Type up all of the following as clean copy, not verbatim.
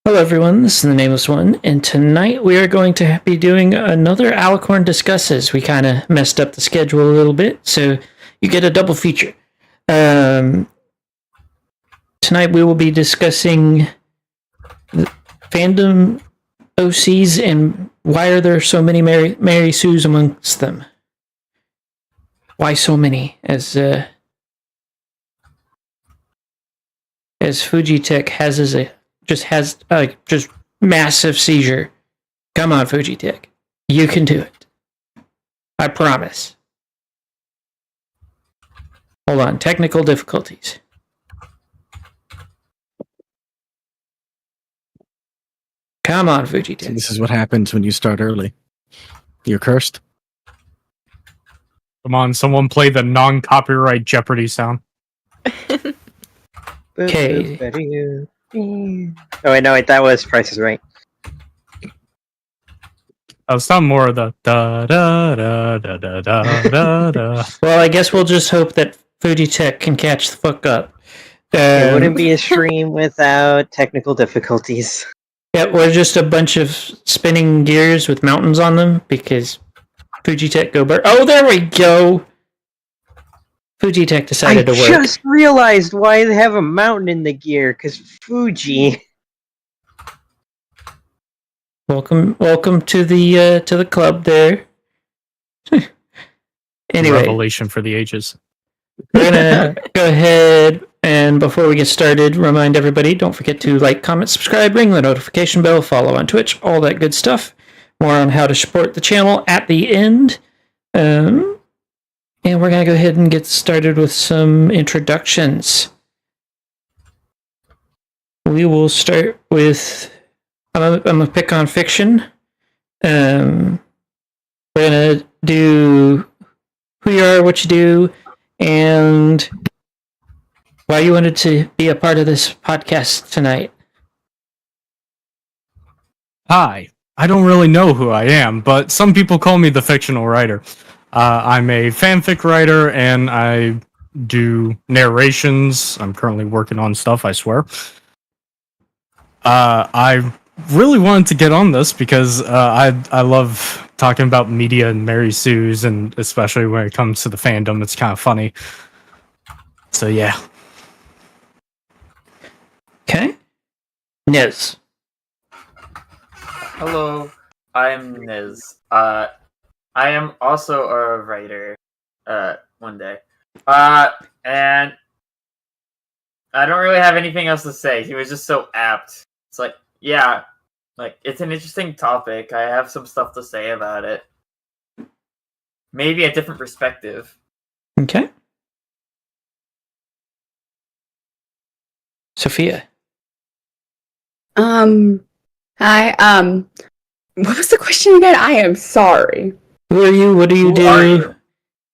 Hello everyone, this is the Nameless One, and tonight we are going to be doing another Alicorn Discusses. We kind of messed up the schedule a little bit, so you get a double feature. Tonight we will be discussing the fandom OCs and why are there so many Mary Sues amongst them? Why so many? As Fujitech has just massive seizure. Come on, Fujitech. You can do it. I promise. Hold on. Technical difficulties. Come on, Fujitech. So this is what happens when you start early. You're cursed. Come on, someone play the non-copyright Jeopardy sound. Okay. Oh wait, that was Price is Right. I'll sound more of the da da da da da da da da. Well, I guess we'll just hope that Fujitech can catch the fuck up. It wouldn't be a stream without technical difficulties. Yeah, we're just a bunch of spinning gears with mountains on them because Fujitech go burr. Oh, there we go. Fujitech decided to work. I just realized why they have a mountain in the gear, because Fuji. Welcome to the club there. Anyway, Revelation for the ages. we're gonna go ahead and before we get started, remind everybody, don't forget to like, comment, subscribe, ring the notification bell, follow on Twitch, all that good stuff. More on how to support the channel at the end. And we're going to go ahead and get started with some introductions. We will start with... I'm going to pick on fiction. We're going to do who you are, what you do, and why you wanted to be a part of this podcast tonight. Hi. I don't really know who I am, but some people call me the fictional writer. I'm a fanfic writer, and I do narrations. I'm currently working on stuff, I swear. I really wanted to get on this because I love talking about media and Mary Sues, and especially when it comes to the fandom, it's kind of funny. So, yeah. Okay. Nez. Hello, I'm Niz. I am also a writer, one day. And I don't really have anything else to say. He was just so apt. It's like, yeah, like, it's an interesting topic. I have some stuff to say about it. Maybe a different perspective. Okay. Sophia. Hi, what was the question again? I am sorry. Who are you? What do you Who do? are you?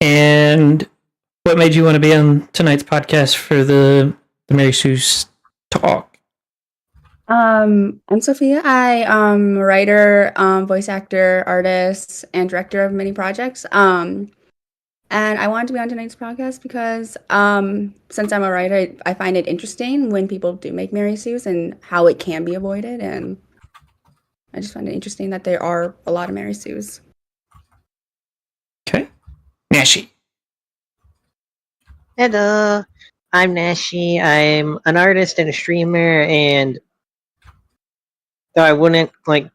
And what made you want to be on tonight's podcast for the Mary Sue's talk? I'm Sophia. I am a writer, voice actor, artist, and director of many projects. And I wanted to be on tonight's podcast because since I'm a writer, I find it interesting when people do make Mary Sue's and how it can be avoided. And I just find it interesting that there are a lot of Mary Sue's. Okay. Nashi. Hello, I'm Nashi. I'm an artist and a streamer, and though I wouldn't like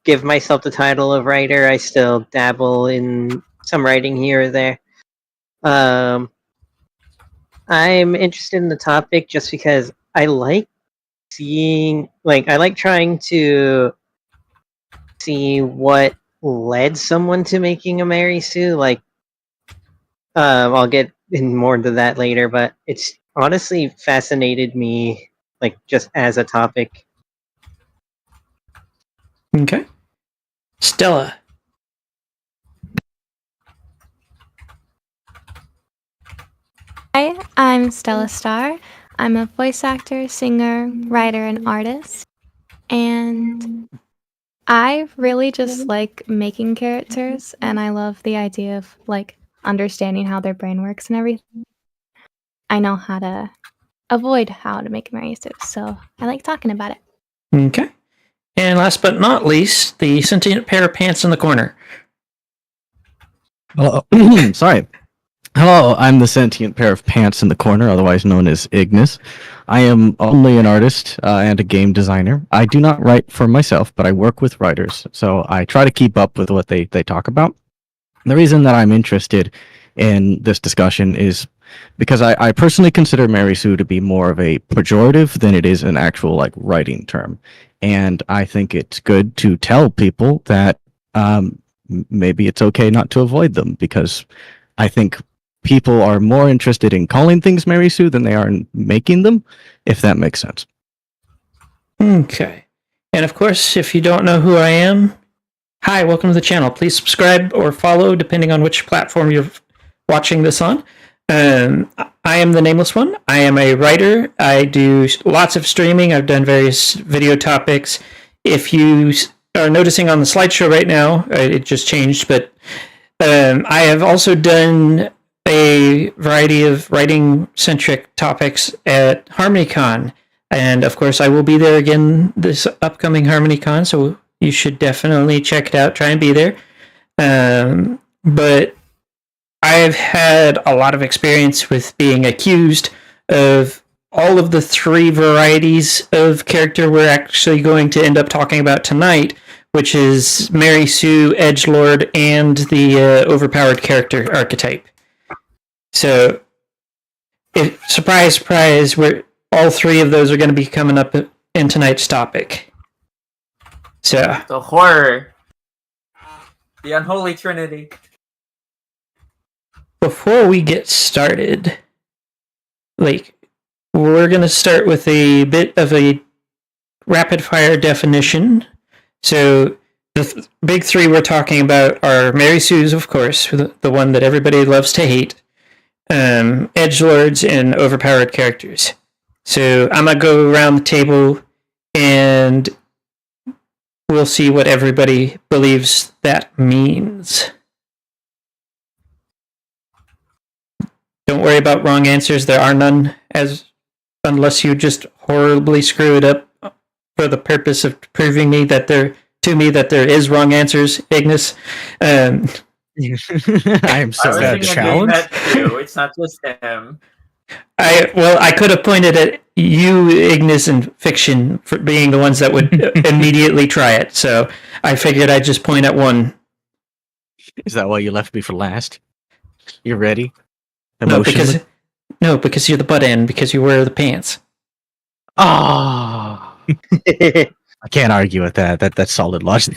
give myself the title of writer, I still dabble in some writing here or there. I'm interested in the topic just because I like trying to see what led someone to making a Mary Sue. Like, I'll get in more into that later, but it's honestly fascinated me, like, just as a topic. Okay. Stella. Hi, I'm Stella Starr. I'm a voice actor, singer, writer, and artist. And I really just like making characters, and I love the idea of like understanding how their brain works and everything. I know how to avoid how to make Mary Sue, so I like talking about it. Okay. And last but not least, the sentient pair of pants in the corner. Hello. Sorry. Hello, I'm the sentient pair of pants in the corner, otherwise known as Ignis. I am only an artist and a game designer. I do not write for myself, but I work with writers, so I try to keep up with what they talk about. The reason that I'm interested in this discussion is because I personally consider Mary Sue to be more of a pejorative than it is an actual like writing term, and I think it's good to tell people that maybe it's okay not to avoid them, because I think people are more interested in calling things Mary Sue than they are in making them, if that makes sense. Okay. And of course, if you don't know who I am, hi, welcome to the channel. Please subscribe or follow, depending on which platform you're watching this on. I am the Nameless One. I am a writer. I do lots of streaming. I've done various video topics. If you are noticing on the slideshow right now, it just changed, but I have also done a variety of writing-centric topics at HarmonyCon. And of course, I will be there again this upcoming HarmonyCon, so you should definitely check it out. Try and be there. But I've had a lot of experience with being accused of all of the three varieties of character we're actually going to end up talking about tonight, which is Mary Sue, Edgelord, and the overpowered character archetype. So, surprise, surprise, all three of those are going to be coming up in tonight's topic. So, The horror. The unholy trinity. before we get started, we're going to start with a bit of a rapid fire definition. So, the big three we're talking about are Mary Sue's, of course, the one that everybody loves to hate, edgelords, and overpowered characters. So I'm going to go around the table and we'll see what everybody believes that means. Don't worry about wrong answers. There are none, unless you just horribly screw it up for the purpose of proving that there is wrong answers, Ignis. I am so I was bad. thinking of doing challenge? that too. It's not just him. I could have pointed at you, Ignis, and Fiction for being the ones that would immediately try it. So I figured I'd just point at one. Is that why you left me for last? You're ready? No, because you're the butt end, because you wear the pants. Ah, I can't argue with that. That's solid logic.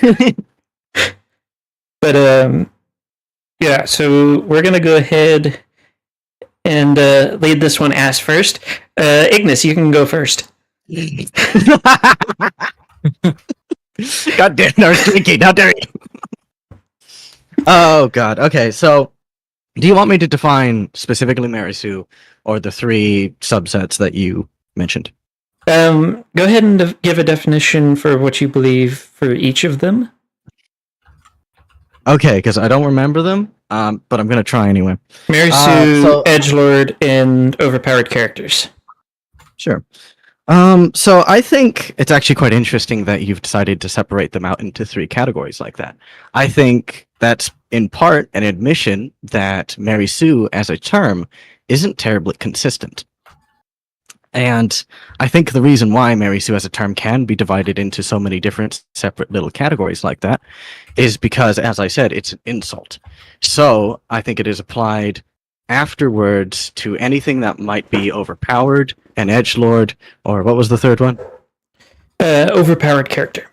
But yeah. So we're gonna go ahead and lead this one ass first. Ignis, you can go first. God damn, I was drinking. How dare you? Oh God. Okay, so do you want me to define specifically Mary Sue or the three subsets that you mentioned? Go ahead and give a definition for what you believe for each of them. Okay, because I don't remember them, but I'm gonna try anyway. Mary Sue, edgelord, and overpowered characters. Sure. So I think it's actually quite interesting that you've decided to separate them out into three categories like that. I think that's in part an admission that Mary Sue as a term isn't terribly consistent. And I think the reason why Mary Sue as a term can be divided into so many different separate little categories like that is because, as I said, it's an insult. So I think it is applied afterwards to anything that might be overpowered, an edgelord, or what was the third one? Overpowered character.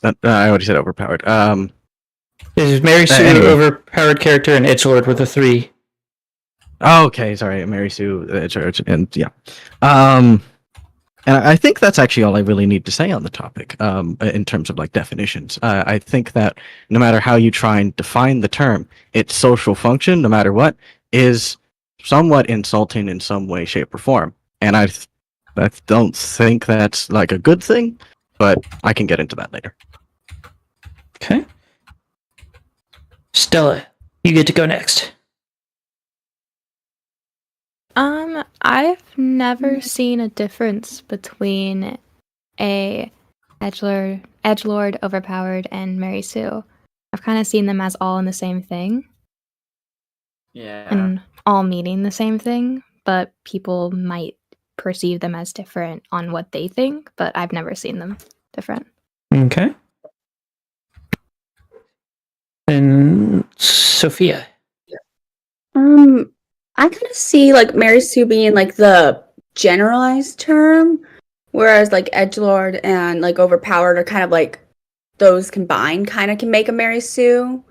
I already said overpowered. This is Mary Sue, anyway. overpowered character, and edgelord with the three. Okay, sorry, Mary Sue, Church, and yeah. And I think that's actually all I really need to say on the topic, in terms of like definitions. I think that no matter how you try and define the term, its social function, no matter what, is somewhat insulting in some way, shape, or form. And I don't think that's like a good thing, but I can get into that later. Okay. Stella, you get to go next. I've never seen a difference between a edgelord, overpowered, and Mary Sue. I've kind of seen them as all in the same thing Yeah. and all meaning the same thing, but people might perceive them as different on what they think, but I've never seen them different. Okay. And Sophia. I kind of see like Mary Sue being like the generalized term, whereas like edgelord and like overpowered are kind of like those combined kind of can make a Mary Sue.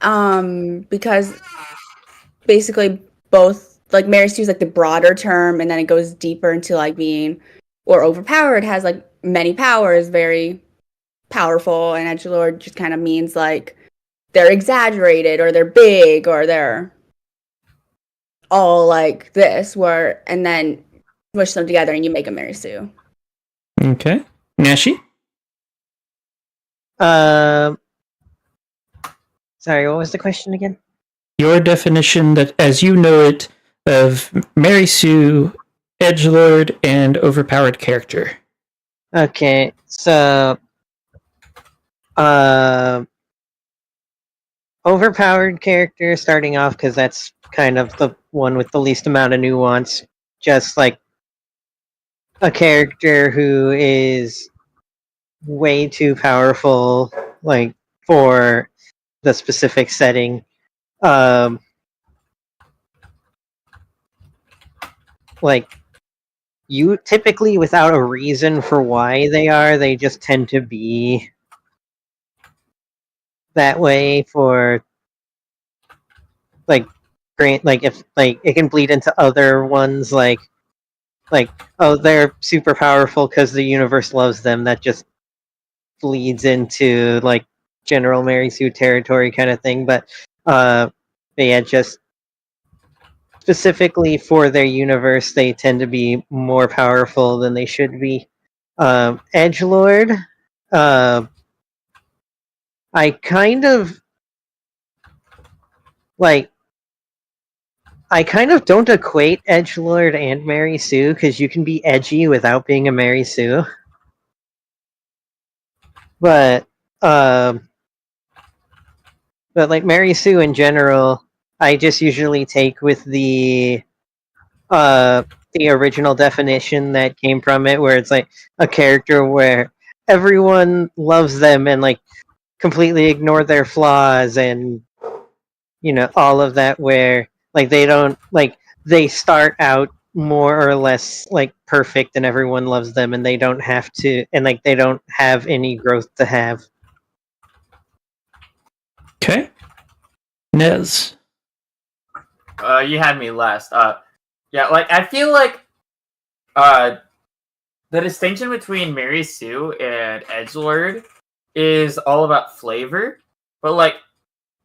Because basically both like Mary Sue is like the broader term, and then it goes deeper into like being or overpowered has like many powers, very powerful, and edgelord just kind of means like they're exaggerated or they're big or they're all like this, where and then smush them together and you make a Mary Sue. Okay. Nashi? Sorry, what was the question again? Your definition, that as you know it, of Mary Sue, edgelord, and overpowered character. Okay, so overpowered character starting off because that's kind of the one with the least amount of nuance. Just like a character who is way too powerful, like for the specific setting. Like you typically without a reason for why they just tend to be that way for like grant like if like it can bleed into other ones like oh they're super powerful because the universe loves them. That just bleeds into like general Mary Sue territory kind of thing. But yeah, just specifically for their universe, they tend to be more powerful than they should be. Edgelord, I kind of like. I kind of don't equate edgelord and Mary Sue because you can be edgy without being a Mary Sue. But like Mary Sue in general, I just usually take with the original definition that came from it, where it's like a character where everyone loves them and like completely ignore their flaws and all of that, where like they don't like they start out more or less like perfect and everyone loves them and they don't have to and like they don't have any growth to have. Okay. Nez. You had me last. Yeah, like I feel like the distinction between Mary Sue and edgelord is all about flavor, but like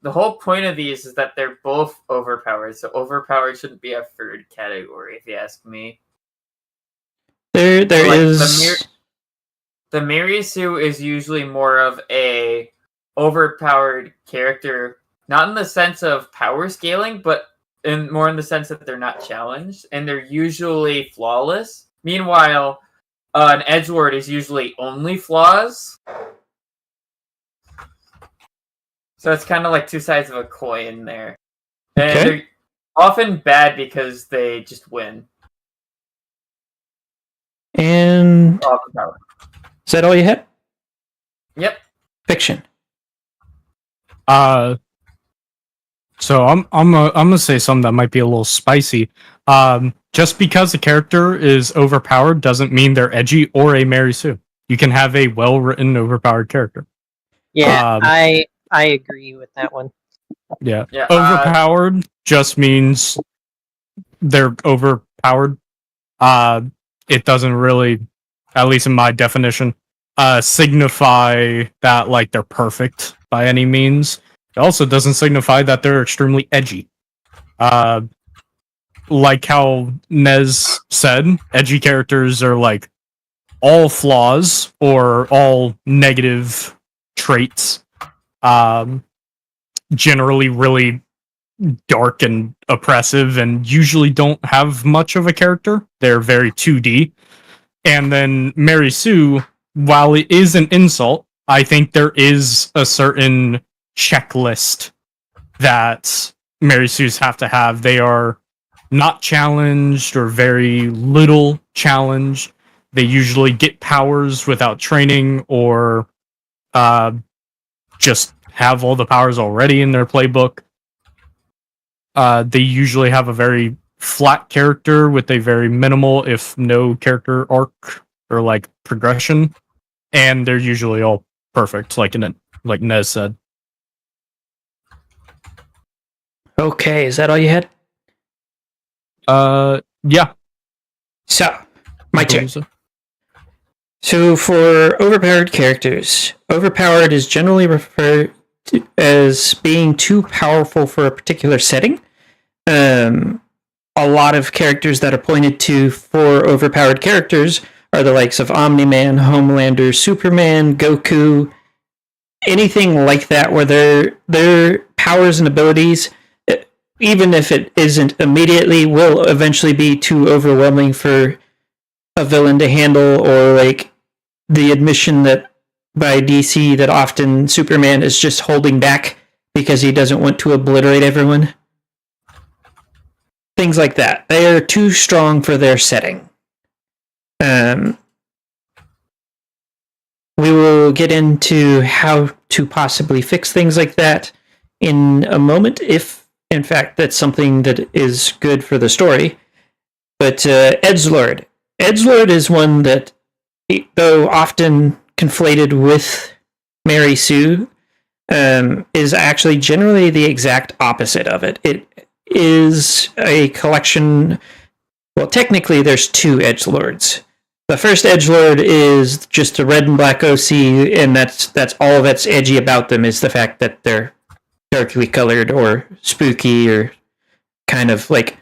the whole point of these is that they're both overpowered, so overpowered shouldn't be a third category, if you ask me. There like, is. The Mary Sue is usually more of a overpowered character, not in the sense of power scaling, but more in the sense that they're not challenged, and they're usually flawless. Meanwhile, an edgelord is usually only flaws. So it's kind of like two sides of a coin there. And Okay. they're often bad because they just win. And Overpowered. is that all you had? Yep. Fiction. So I'm gonna say something that might be a little spicy. Just because a character is overpowered doesn't mean they're edgy or a Mary Sue. You can have a well-written overpowered character. Yeah, I agree with that one. Yeah. Yeah, Overpowered just means they're overpowered. It doesn't really, at least in my definition, signify that like they're perfect by any means. It also doesn't signify that they're extremely edgy. Like how Nez said, edgy characters are like all flaws or all negative traits. Generally really dark and oppressive and usually don't have much of a character. They're very 2D. And then Mary Sue, while it is an insult, I think there is a certain checklist that Mary Sues have to have. They are not challenged or very little challenged. They usually get powers without training or just have all the powers already in their playbook. They usually have a very flat character with a very minimal, if no, character arc or like progression, and they're usually all perfect, like Nez said. Okay, is that all you had? Yeah. So, my turn. So. So for overpowered characters, overpowered is generally referred to as being too powerful for a particular setting. A lot of characters that are pointed to for overpowered characters are the likes of Omni-Man, Homelander, Superman, Goku, anything like that where their powers and abilities, even if it isn't immediately, will eventually be too overwhelming for a villain to handle, or like the admission that by DC that often Superman is just holding back because he doesn't want to obliterate everyone. Things like that. They are too strong for their setting. We will get into how to possibly fix things like that in a moment, if in fact that's something that is good for the story. But Edgelord. Edgelord is one that, though often conflated with Mary Sue, is actually generally the exact opposite of it. It is a collection. Well, technically, there's two edgelords. The first edgelord is just a red and black OC, and that's all that's edgy about them is the fact that they're darkly colored or spooky or kind of like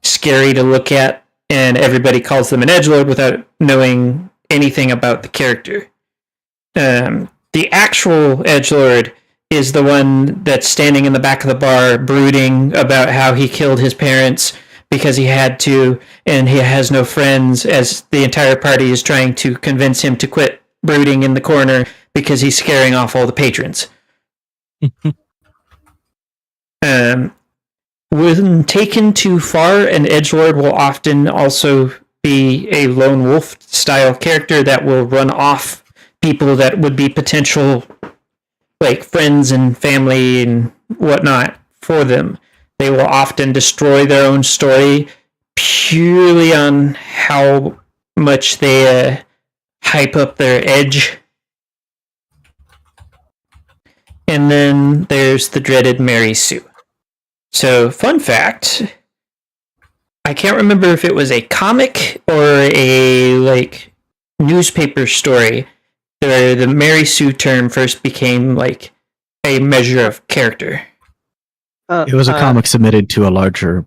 scary to look at, and everybody calls them an edgelord without knowing anything about the character. The actual edgelord is the one that's standing in the back of the bar brooding about how he killed his parents because he had to, and he has no friends, as the entire party is trying to convince him to quit brooding in the corner because he's scaring off all the patrons. When taken too far, an edgelord will often also be a lone wolf style character that will run off people that would be potential like friends and family and whatnot for them. They will often destroy their own story purely on how much they hype up their edge. And then there's the dreaded Mary Sue. So, fun fact, I can't remember if it was a comic or a like newspaper story where the Mary Sue term first became like a measure of character. It was a comic submitted to a larger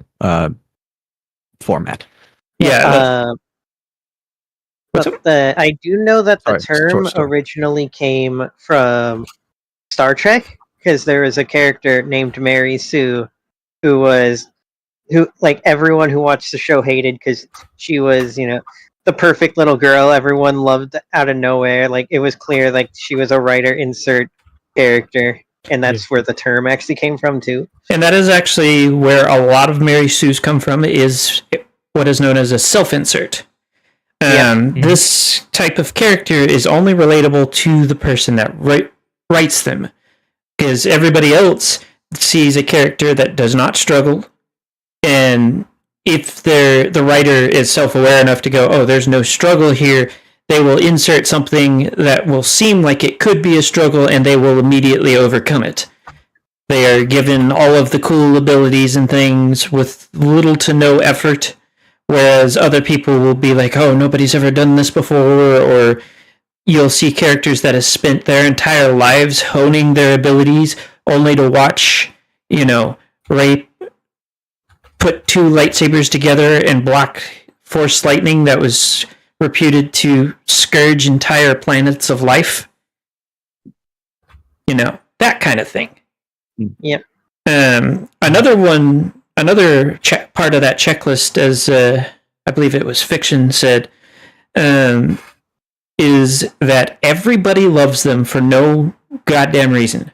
format. Yeah. I do know that the Sorry, term story. originally came from Star Trek, because there was a character named Mary Sue who like everyone who watched the show hated because she was, the perfect little girl everyone loved out of nowhere. Like it was clear like she was a writer insert character, and that's where the term actually came from too. And that is actually where a lot of Mary Sue's come from, is what is known as a self-insert. This type of character is only relatable to the person that writes them, because everybody else sees a character that does not struggle, and if the writer is self-aware enough to go, oh, there's no struggle here, they will insert something that will seem like it could be a struggle, and they will immediately overcome it. They are given all of the cool abilities and things with little to no effort, whereas other people will be like, oh, nobody's ever done this before, or you'll see characters that have spent their entire lives honing their abilities only to watch, Ray put two lightsabers together and block force lightning that was reputed to scourge entire planets of life. That kind of thing. Yep. Another part of that checklist, as I believe it was Fiction said, is that everybody loves them for no goddamn reason,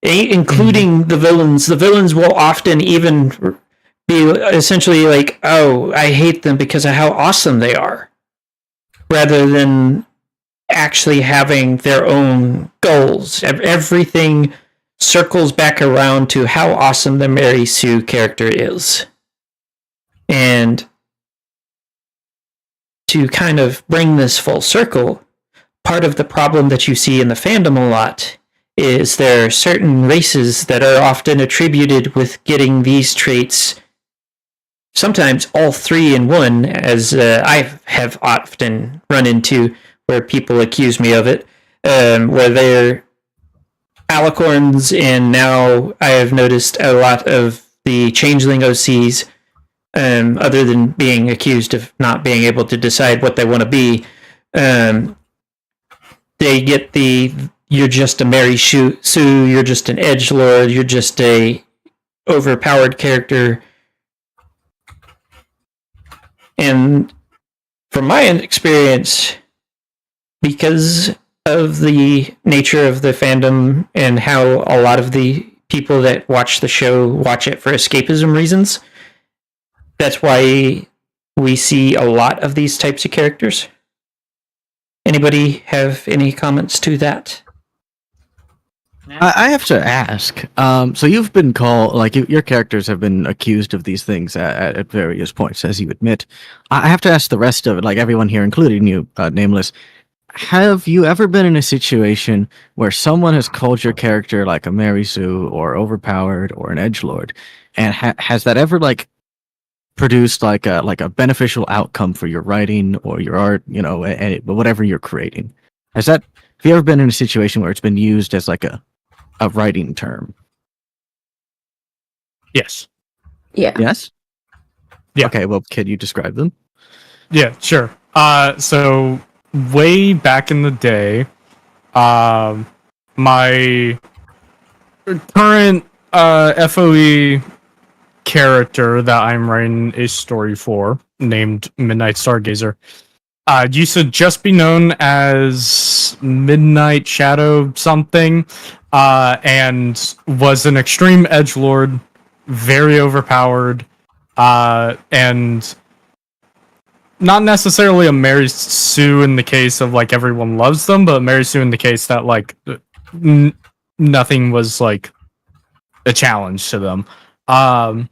including the villains. The villains will often even be essentially like, oh, I hate them because of how awesome they are, rather than actually having their own goals. Everything circles back around to how awesome the Mary Sue character is. And to kind of bring this full circle, part of the problem that you see in the fandom a lot is there are certain races that are often attributed with getting these traits, sometimes all three in one, as I have often run into, where people accuse me of it, where they're Alicorns, and now I have noticed a lot of the Changeling OCs, other than being accused of not being able to decide what they want to be, they get the, you're just a Mary Sue, you're just an edgelord, you're just a overpowered character. And from my experience, because of the nature of the fandom and how a lot of the people that watch the show watch it for escapism reasons, that's why we see a lot of these types of characters. Anybody have any comments to that? I have to ask. So you've been called, like, your characters have been accused of these things at various points, as you admit. I have to ask the rest of it, like everyone here, including you, Nameless. Have you ever been in a situation where someone has called your character like a Mary Sue or overpowered or an edgelord, and has that ever like produced like a beneficial outcome for your writing or your art, you know, whatever you're creating? Have you ever been in a situation where it's been used as like a writing term? Yes. Yeah. Yes? Yeah. Okay, well, can you describe them? Yeah, sure. So way back in the day, my current FOE character that I'm writing a story for, named Midnight Stargazer, used to just be known as Midnight Shadow something, and was an extreme edgelord, very overpowered, and not necessarily a Mary Sue in the case of like everyone loves them, but Mary Sue in the case that like nothing was like a challenge to them. And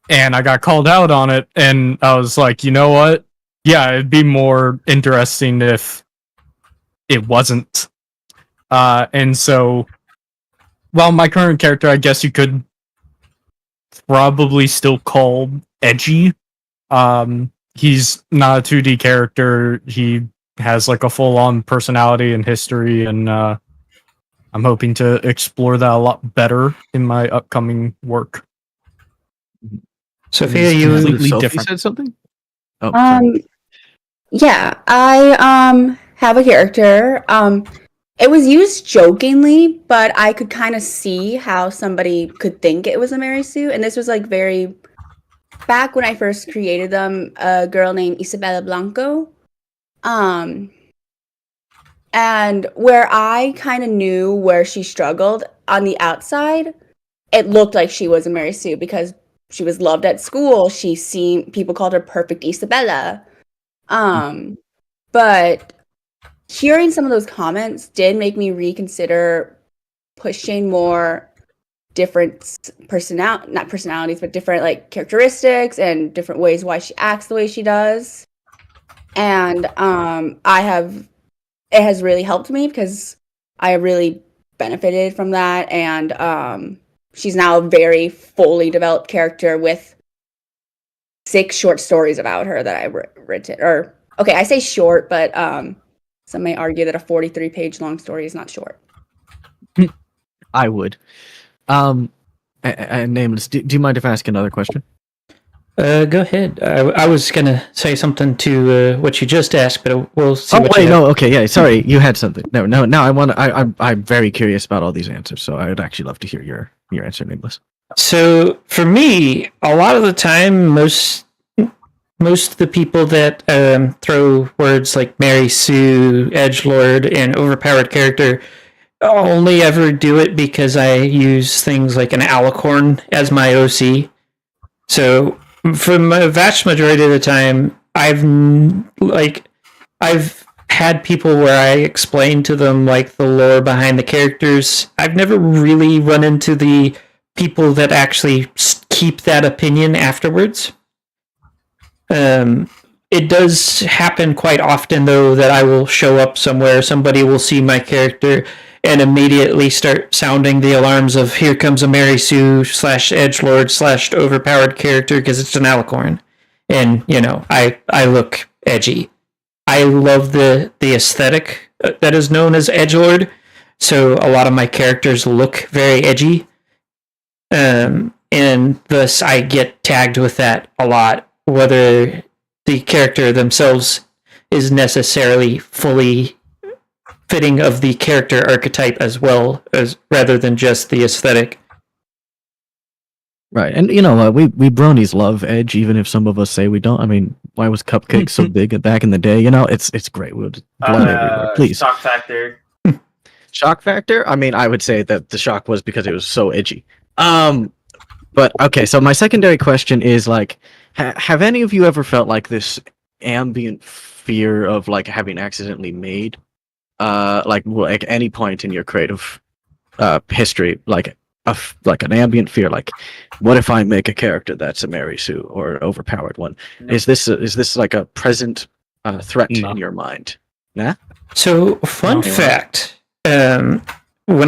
I got called out on it, and I was like, you know what? Yeah, it'd be more interesting if it wasn't. And so, well, my current character, I guess you could probably still call edgy. He's not a 2D character. He has like a full-on personality and history, and I'm hoping to explore that a lot better in my upcoming work. Sophia, Is you completely Sophie different. Said something? Oh, sorry. Yeah, I have a character. It was used jokingly, but I could kind of see how somebody could think it was a Mary Sue, and this was like very back when I first created them, a girl named Isabella Blanco. And where I kind of knew where she struggled on the outside, it looked like she was a Mary Sue because she was loved at school. People called her Perfect Isabella. But hearing some of those comments did make me reconsider pushing more different not personalities, but different like characteristics and different ways why she acts the way she does. And it has really helped me because I really benefited from that. And she's now a very fully developed character with 6 short stories about her that I've written. Or, okay, I say short, but some may argue that a 43-page long story is not short. I would. Nameless, do you mind if I ask another question? go ahead. I was going to say something to what you just asked, but we'll see what wait, you no, okay, yeah, sorry, you had something. No, I'm very curious about all these answers, so I would actually love to hear your answer, Nameless. So for me, a lot of the time, most of the people that throw words like Mary Sue, Edgelord, and overpowered character only ever do it because I use things like an Alicorn as my OC. So for the vast majority of the time, I've had people where I explain to them like the lore behind the characters. I've never really run into the people that actually keep that opinion afterwards. It does happen quite often, though, that I will show up somewhere, somebody will see my character, and immediately start sounding the alarms of here comes a Mary Sue / edgelord / overpowered character because it's an Alicorn. And, I look edgy. I love the aesthetic that is known as edgelord, so a lot of my characters look very edgy. And thus I get tagged with that a lot, whether the character themselves is necessarily fully fitting of the character archetype as well, as rather than just the aesthetic. Right, and we bronies love Edge, even if some of us say we don't. I mean, why was Cupcake so big back in the day? It's great. We'll just blood everywhere, please. Shock factor. Shock factor? I mean, I would say that the shock was because it was so edgy. But okay, so my secondary question is like, have any of you ever felt like this ambient fear of like having accidentally made, like any point in your creative history, like an ambient fear, like what if I make a character that's a Mary Sue or an overpowered one? No. Is this like a present threat in your mind? Nah. So, fun fact: when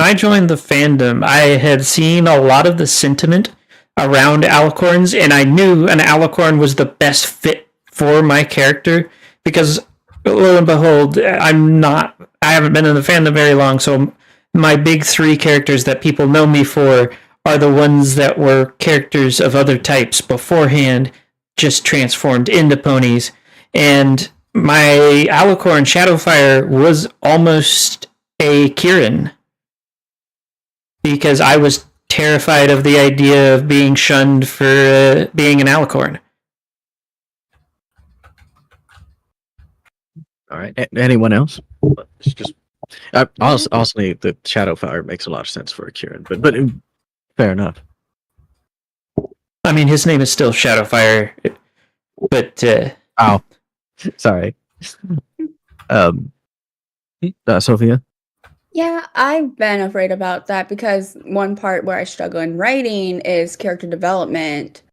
I joined the fandom, I had seen a lot of the sentiment around Alicorns, and I knew an Alicorn was the best fit for my character because, lo and behold, I haven't been in the fandom very long, so my big three characters that people know me for are the ones that were characters of other types beforehand, just transformed into ponies. And my Alicorn Shadowfire was almost a Kieran because I was terrified of the idea of being shunned for being an Alicorn. All right. Anyone else? It's just honestly, the Shadowfire makes a lot of sense for a Kieran, but fair enough. I mean, his name is still Shadowfire, but Ow, sorry. Sophia. Yeah, I've been afraid about that because one part where I struggle in writing is character development.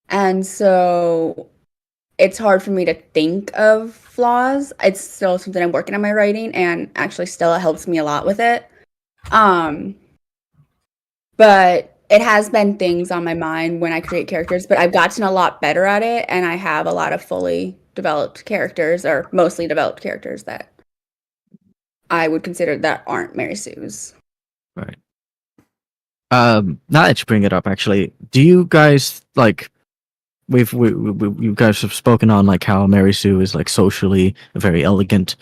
And so it's hard for me to think of flaws. It's still something I'm working on my writing, and actually Stella helps me a lot with it. But it has been things on my mind when I create characters, but I've gotten a lot better at it, and I have a lot of fully developed characters, or mostly developed characters that I would consider that aren't Mary Sue's. Right. Now that you bring it up, actually, do you guys like? You guys have spoken on like how Mary Sue is like socially very elegant,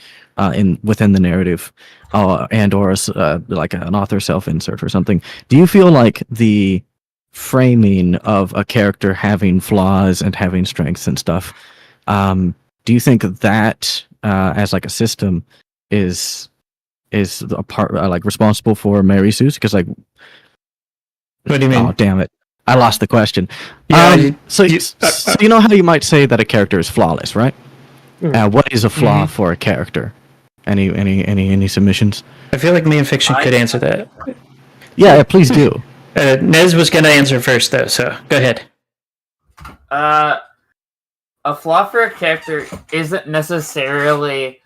within the narrative, and or like an author self-insert or something. Do you feel like the framing of a character having flaws and having strengths and stuff? Do you think that as like a system is a part like responsible for Mary Sue's? Because like, what do you mean? Oh damn it! I lost the question. Yeah, so you know how you might say that a character is flawless, right? What is a flaw for a character? Any submissions? I feel like me and Fiction could answer that. Yeah, please do. Nez was going to answer first, though, so go ahead. A flaw for a character isn't necessarily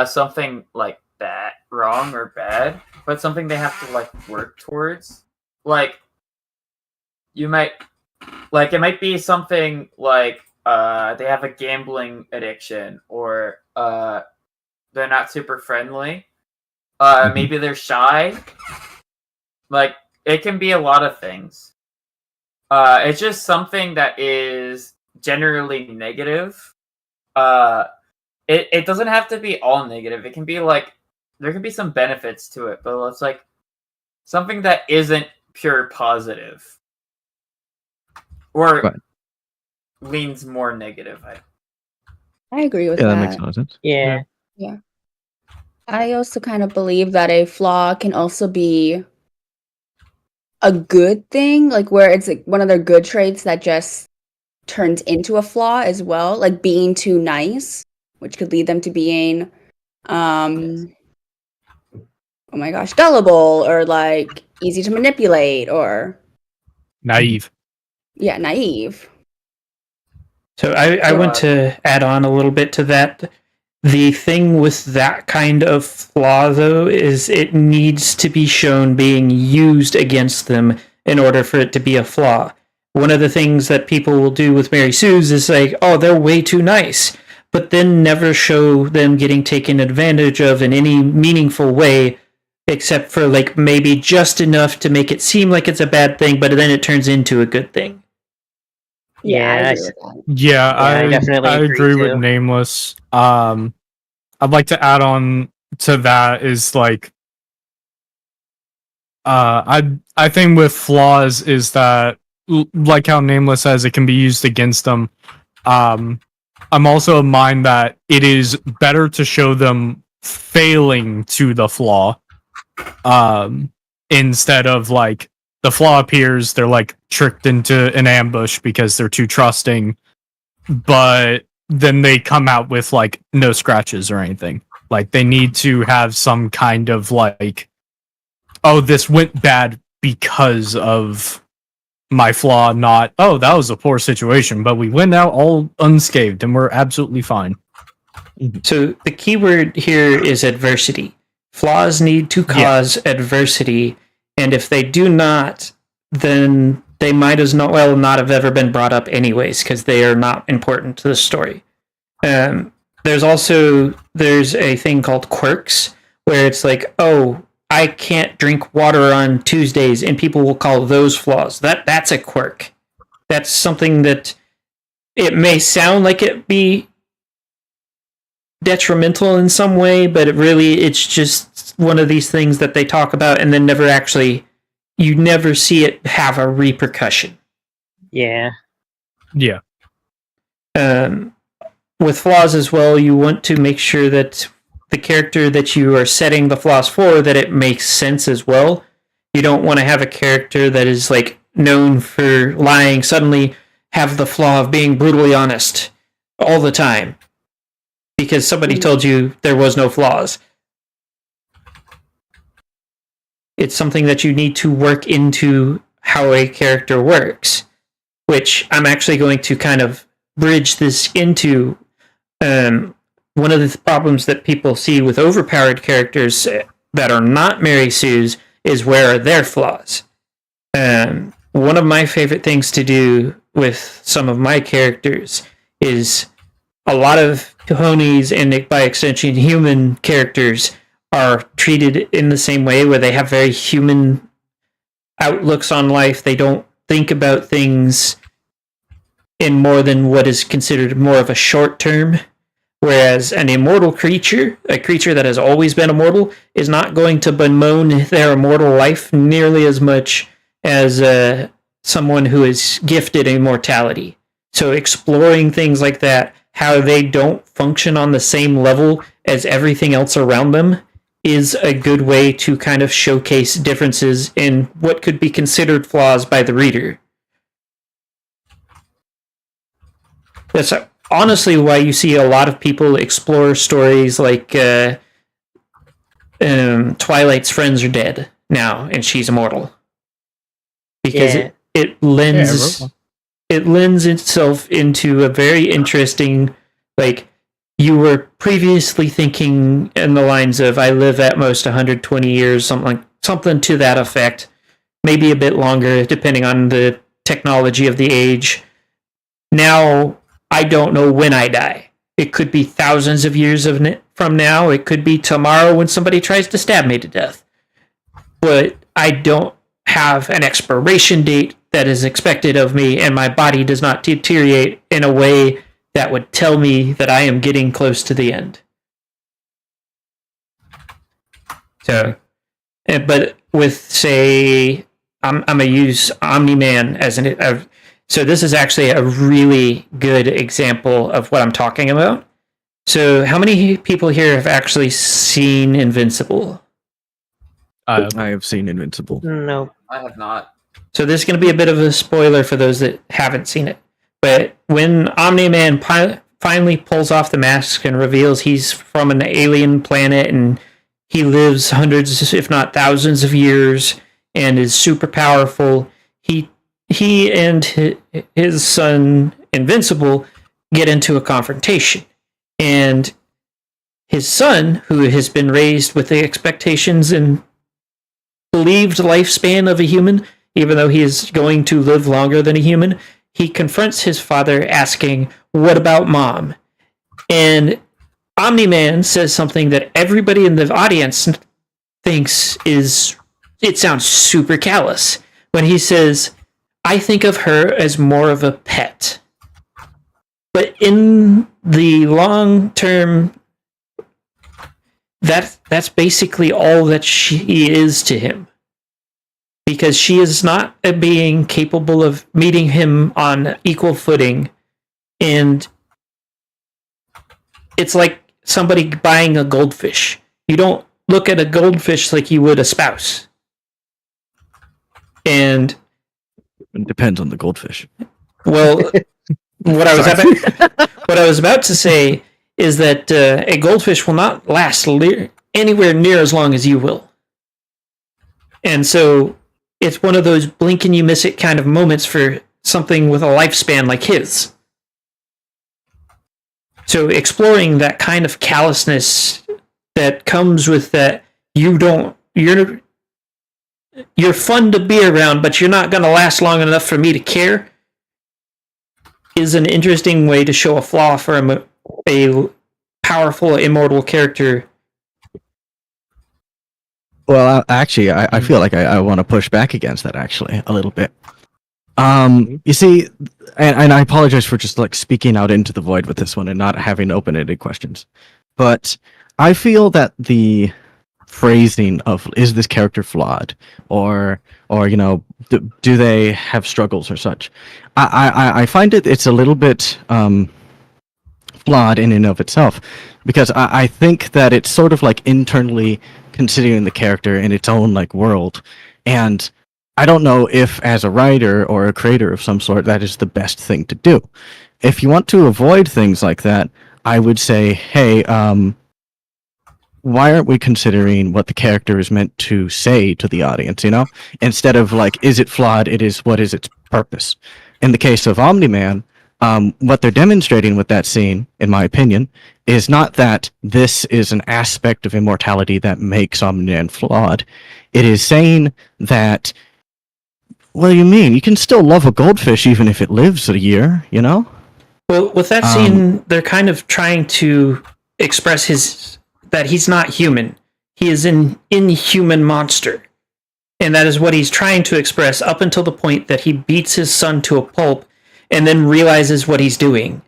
something like that wrong or bad, but something they have to like work towards. Like, you might, like, it might be something like they have a gambling addiction, or they're not super friendly. Maybe they're shy. Like, it can be a lot of things. It's just something that is generally negative. It doesn't have to be all negative. It can be like, there can be some benefits to it, but it's like something that isn't pure positive. Or leans more negative. I agree with Yeah, that. that makes a lot of sense. Yeah. Yeah. I also kind of believe that a flaw can also be a good thing, like where it's like one of their good traits that just turns into a flaw as well, like being too nice, which could lead them to being oh my gosh, gullible or like easy to manipulate or Naive. naive. So I want to add on a little bit to that. The thing with that kind of flaw, though, is it needs to be shown being used against them in order for it to be a flaw. One of the things that people will do with Mary Sue's is like, oh, they're way too nice, but then never show them getting taken advantage of in any meaningful way, except for like maybe just enough to make it seem like it's a bad thing, but then it turns into a good thing. Yeah, I Yeah, agree with that. Yeah, I definitely I agree agree with too. Nameless. I'd like to add on to that is like I think with flaws is that like how Nameless says it can be used against them. I'm also of mind that it is better to show them failing to the flaw instead of like the flaw appears, they're like tricked into an ambush because they're too trusting, but then they come out with like no scratches or anything. Like they need to have some kind of like, oh, this went bad because of my flaw, not, oh, that was a poor situation, but we went out all unscathed and we're absolutely fine. So the key word here is adversity. Flaws need to cause adversity, and if they do not, then they might as well not have ever been brought up anyways, because they are not important to the story. There's a thing called quirks, where it's like, oh, I can't drink water on Tuesdays, and people will call those flaws. That's a quirk. That's something that it may sound like it be detrimental in some way, but it's just one of these things that they talk about and then you never see it have a repercussion. Yeah. Yeah. With flaws as well, you want to make sure that the character that you are setting the flaws for, that it makes sense as well. You don't want to have a character that is like known for lying suddenly have the flaw of being brutally honest all the time because somebody told you there was no flaws. It's something that you need to work into how a character works, which I'm actually going to kind of bridge this into one of the problems that people see with overpowered characters that are not Mary Sue's is where are their flaws. One of my favorite things to do with some of my characters is a lot of ponies and by extension human characters are treated in the same way where they have very human outlooks on life. They don't think about things in more than what is considered more of a short term. Whereas an immortal creature, a creature that has always been immortal, is not going to bemoan their immortal life nearly as much as someone who is gifted immortality. So exploring things like that, how they don't function on the same level as everything else around them, is a good way to kind of showcase differences in what could be considered flaws by the reader. That's honestly why you see a lot of people explore stories like Twilight's friends are dead now and she's immortal. Because it lends itself into a very interesting, like, you were previously thinking in the lines of I live at most 120 years, something to that effect, maybe a bit longer depending on the technology of the age. Now I don't know when I die. It could be thousands of years from now. It could be tomorrow when somebody tries to stab me to death. But I don't have an expiration date that is expected of me, and my body does not deteriorate in a way that would tell me that I am getting close to the end. So, but with, say, I'm going to use Omni-Man as so this is actually a really good example of what I'm talking about. So, how many people here have actually seen Invincible? I have seen Invincible. No. I have not. So, this is going to be a bit of a spoiler for those that haven't seen it. But when Omni-Man finally pulls off the mask and reveals he's from an alien planet and he lives hundreds, if not thousands of years and is super powerful, he and his son, Invincible, get into a confrontation. And his son, who has been raised with the expectations and believed lifespan of a human, even though he is going to live longer than a human, he confronts his father asking, "What about mom?" And Omni-Man says something that everybody in the audience thinks it sounds super callous. When he says, "I think of her as more of a pet." But in the long term, that's basically all that she is to him. Because she is not a being capable of meeting him on equal footing. And it's like somebody buying a goldfish. You don't look at a goldfish like you would a spouse. And It depends on the goldfish. well, what I was about to say is that a goldfish will not last anywhere near as long as you will. And so it's one of those blink and you miss it kind of moments for something with a lifespan like his. So exploring that kind of callousness that comes with that you're fun to be around, but you're not going to last long enough for me to care, is an interesting way to show a flaw for a powerful, immortal character. Well, actually, I feel like I want to push back against that actually a little bit. You see, and I apologize for just like speaking out into the void with this one and not having open-ended questions, but I feel that the phrasing of "is this character flawed" or you know, do they have struggles or such, I find it's a little bit flawed in and of itself, because I think that it's sort of like internally considering the character in its own like world, and I don't know if as a writer or a creator of some sort that is the best thing to do. If you want to avoid things like that, I would say, hey, why aren't we considering what the character is meant to say to the audience, you know? Instead of like, is it flawed? It is, what is its purpose? In the case of Omni-Man, what they're demonstrating with that scene, in my opinion, is not that this is an aspect of immortality that makes Omni-Man flawed. It is saying that, what do you mean? You can still love a goldfish even if it lives a year, you know? Well, with that scene, they're kind of trying to express that he's not human. He is an inhuman monster. And that is what he's trying to express up until the point that he beats his son to a pulp and then realizes what he's doing.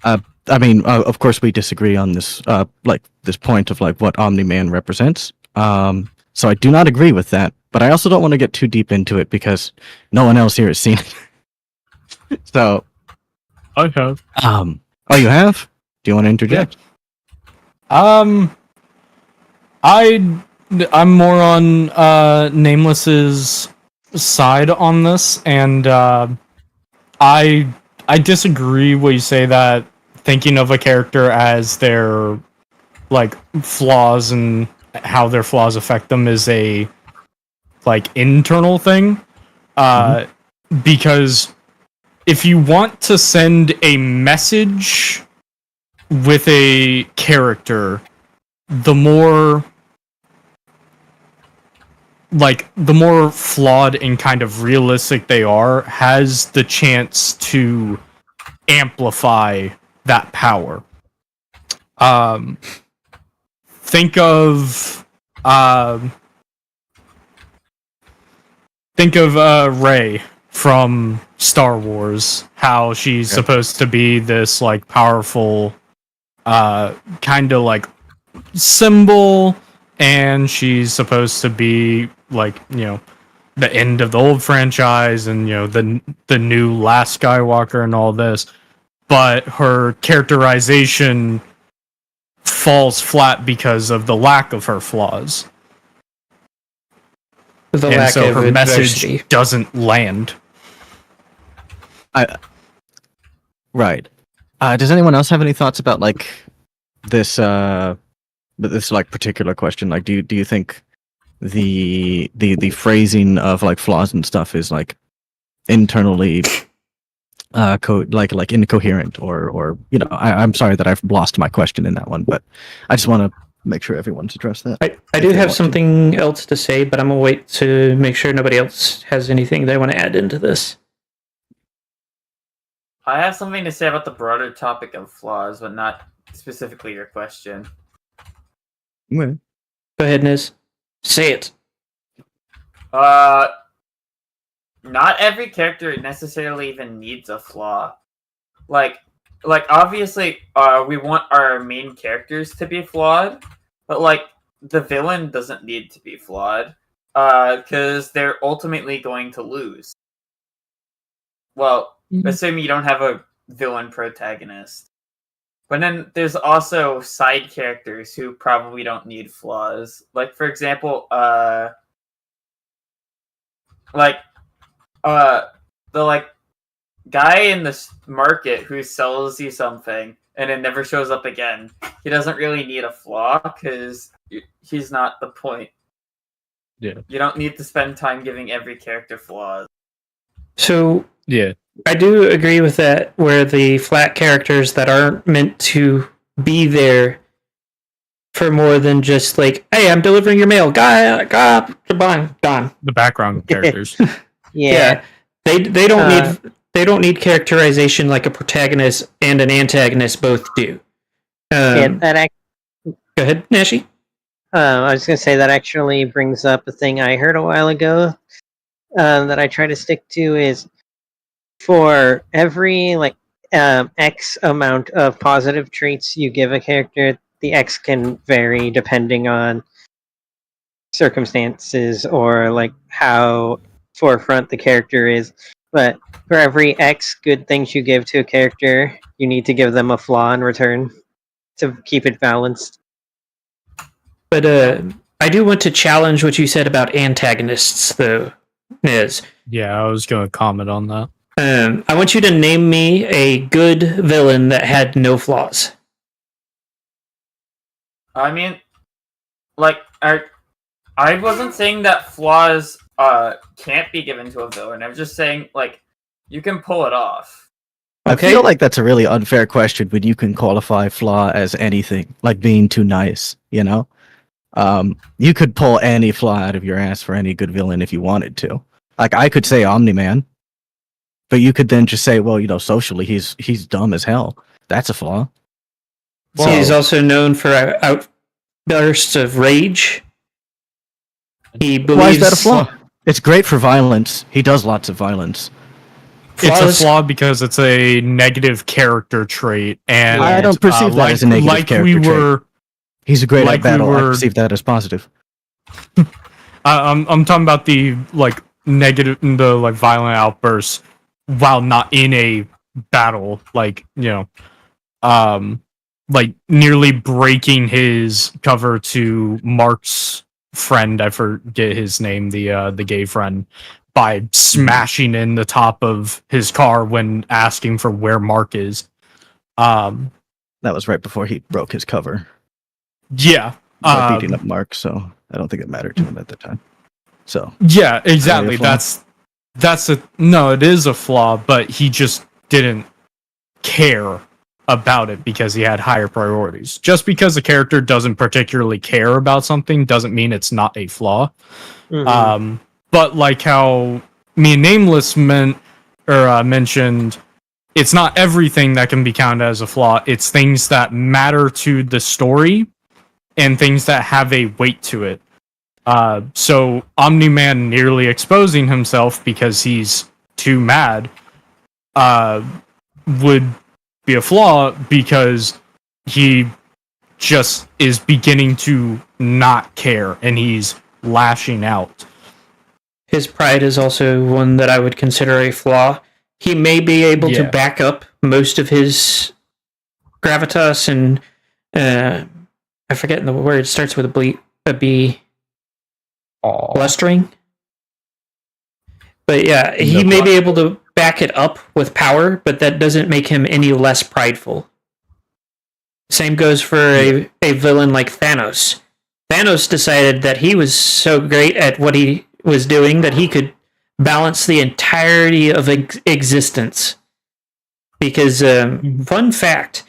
I mean, of course we disagree on this, like this point of like what Omni-Man represents. So I do not agree with that, but I also don't want to get too deep into it because no one else here has seen it. So I have. Oh, you have? Do you want to interject? I'm more on Nameless's side on this, and I disagree when you say that thinking of a character as their like flaws and how their flaws affect them is a like internal thing. Because if you want to send a message with a character, the more flawed and kind of realistic they are has the chance to amplify that power. Think of Rey from Star Wars, how she's supposed to be this like powerful kind of like symbol, and she's supposed to be like, you know, the end of the old franchise and, you know, the new Last Skywalker and all this. but her characterization falls flat because of the lack of her flaws. The And lack so of her adversity. message doesn't land. Right. Does anyone else have any thoughts about like this like particular question? Like, do you think the phrasing of like flaws and stuff is like internally like incoherent or I'm sorry that I've lost my question in that one, but I just want to make sure everyone's addressed that. I do have something else to say, but I'm gonna wait to make sure nobody else has anything they want to add into this. I have something to say about the broader topic of flaws, but not specifically your question. Okay. Go ahead, Niz. Say it. Not every character necessarily even needs a flaw. Like obviously, we want our main characters to be flawed, but like the villain doesn't need to be flawed, because they're ultimately going to lose. Well, assuming you don't have a villain protagonist. But then there's also side characters who probably don't need flaws. Like, for example, the guy in the market who sells you something and it never shows up again. He doesn't really need a flaw because he's not the point. Yeah. You don't need to spend time giving every character flaws. So Yeah. I do agree with that, where the flat characters that aren't meant to be there for more than just like, hey, I'm delivering your mail, gone. The background characters. Yeah. They don't need characterization like a protagonist and an antagonist both do. Yeah, Go ahead, Nashi. I was going to say that actually brings up a thing I heard a while ago that I try to stick to is for every X amount of positive traits you give a character, the X can vary depending on circumstances or like how forefront the character is. But for every X good things you give to a character, you need to give them a flaw in return to keep it balanced. But I do want to challenge what you said about antagonists, though, Niz. Yeah, I was going to comment on that. I want you to name me a good villain that had no flaws. I mean, like, I wasn't saying that flaws can't be given to a villain. I was just saying, like, you can pull it off. Okay. I feel like that's a really unfair question when you can qualify flaw as anything, like being too nice, you know? You could pull any flaw out of your ass for any good villain if you wanted to. Like, I could say Omni-Man, but you could then just say, well, socially, he's dumb as hell. That's a flaw. So he's also known for outbursts of rage. He believes. Why is that a flaw? It's great for violence. He does lots of violence. It's a flaw because it's a negative character trait, and I don't perceive that as a negative character trait. He's a great at battle. I perceive that as positive. I'm talking about the negative, the violent outbursts while not in a battle, nearly breaking his cover to Mark's friend. I forget his name, the gay friend, by smashing in the top of his car when asking for where Mark is. That was right before he broke his cover. Yeah. By beating up Mark, so I don't think it mattered to him at the time. So yeah, exactly. It is a flaw, but he just didn't care about it because he had higher priorities. Just because a character doesn't particularly care about something doesn't mean it's not a flaw. Mm-hmm. But like how me and Nameless mentioned, it's not everything that can be counted as a flaw. It's things that matter to the story and things that have a weight to it. So Omni-Man nearly exposing himself because he's too mad would be a flaw because he just is beginning to not care and he's lashing out. His pride is also one that I would consider a flaw. he may be able to Yeah. back up most of his gravitas and I forget the word. It starts with a B. Blustering. But yeah, he may be able to back it up with power, but that doesn't make him any less prideful. Same goes for a villain like Thanos. Thanos decided that he was so great at what he was doing that he could balance the entirety of existence. Because, fun fact,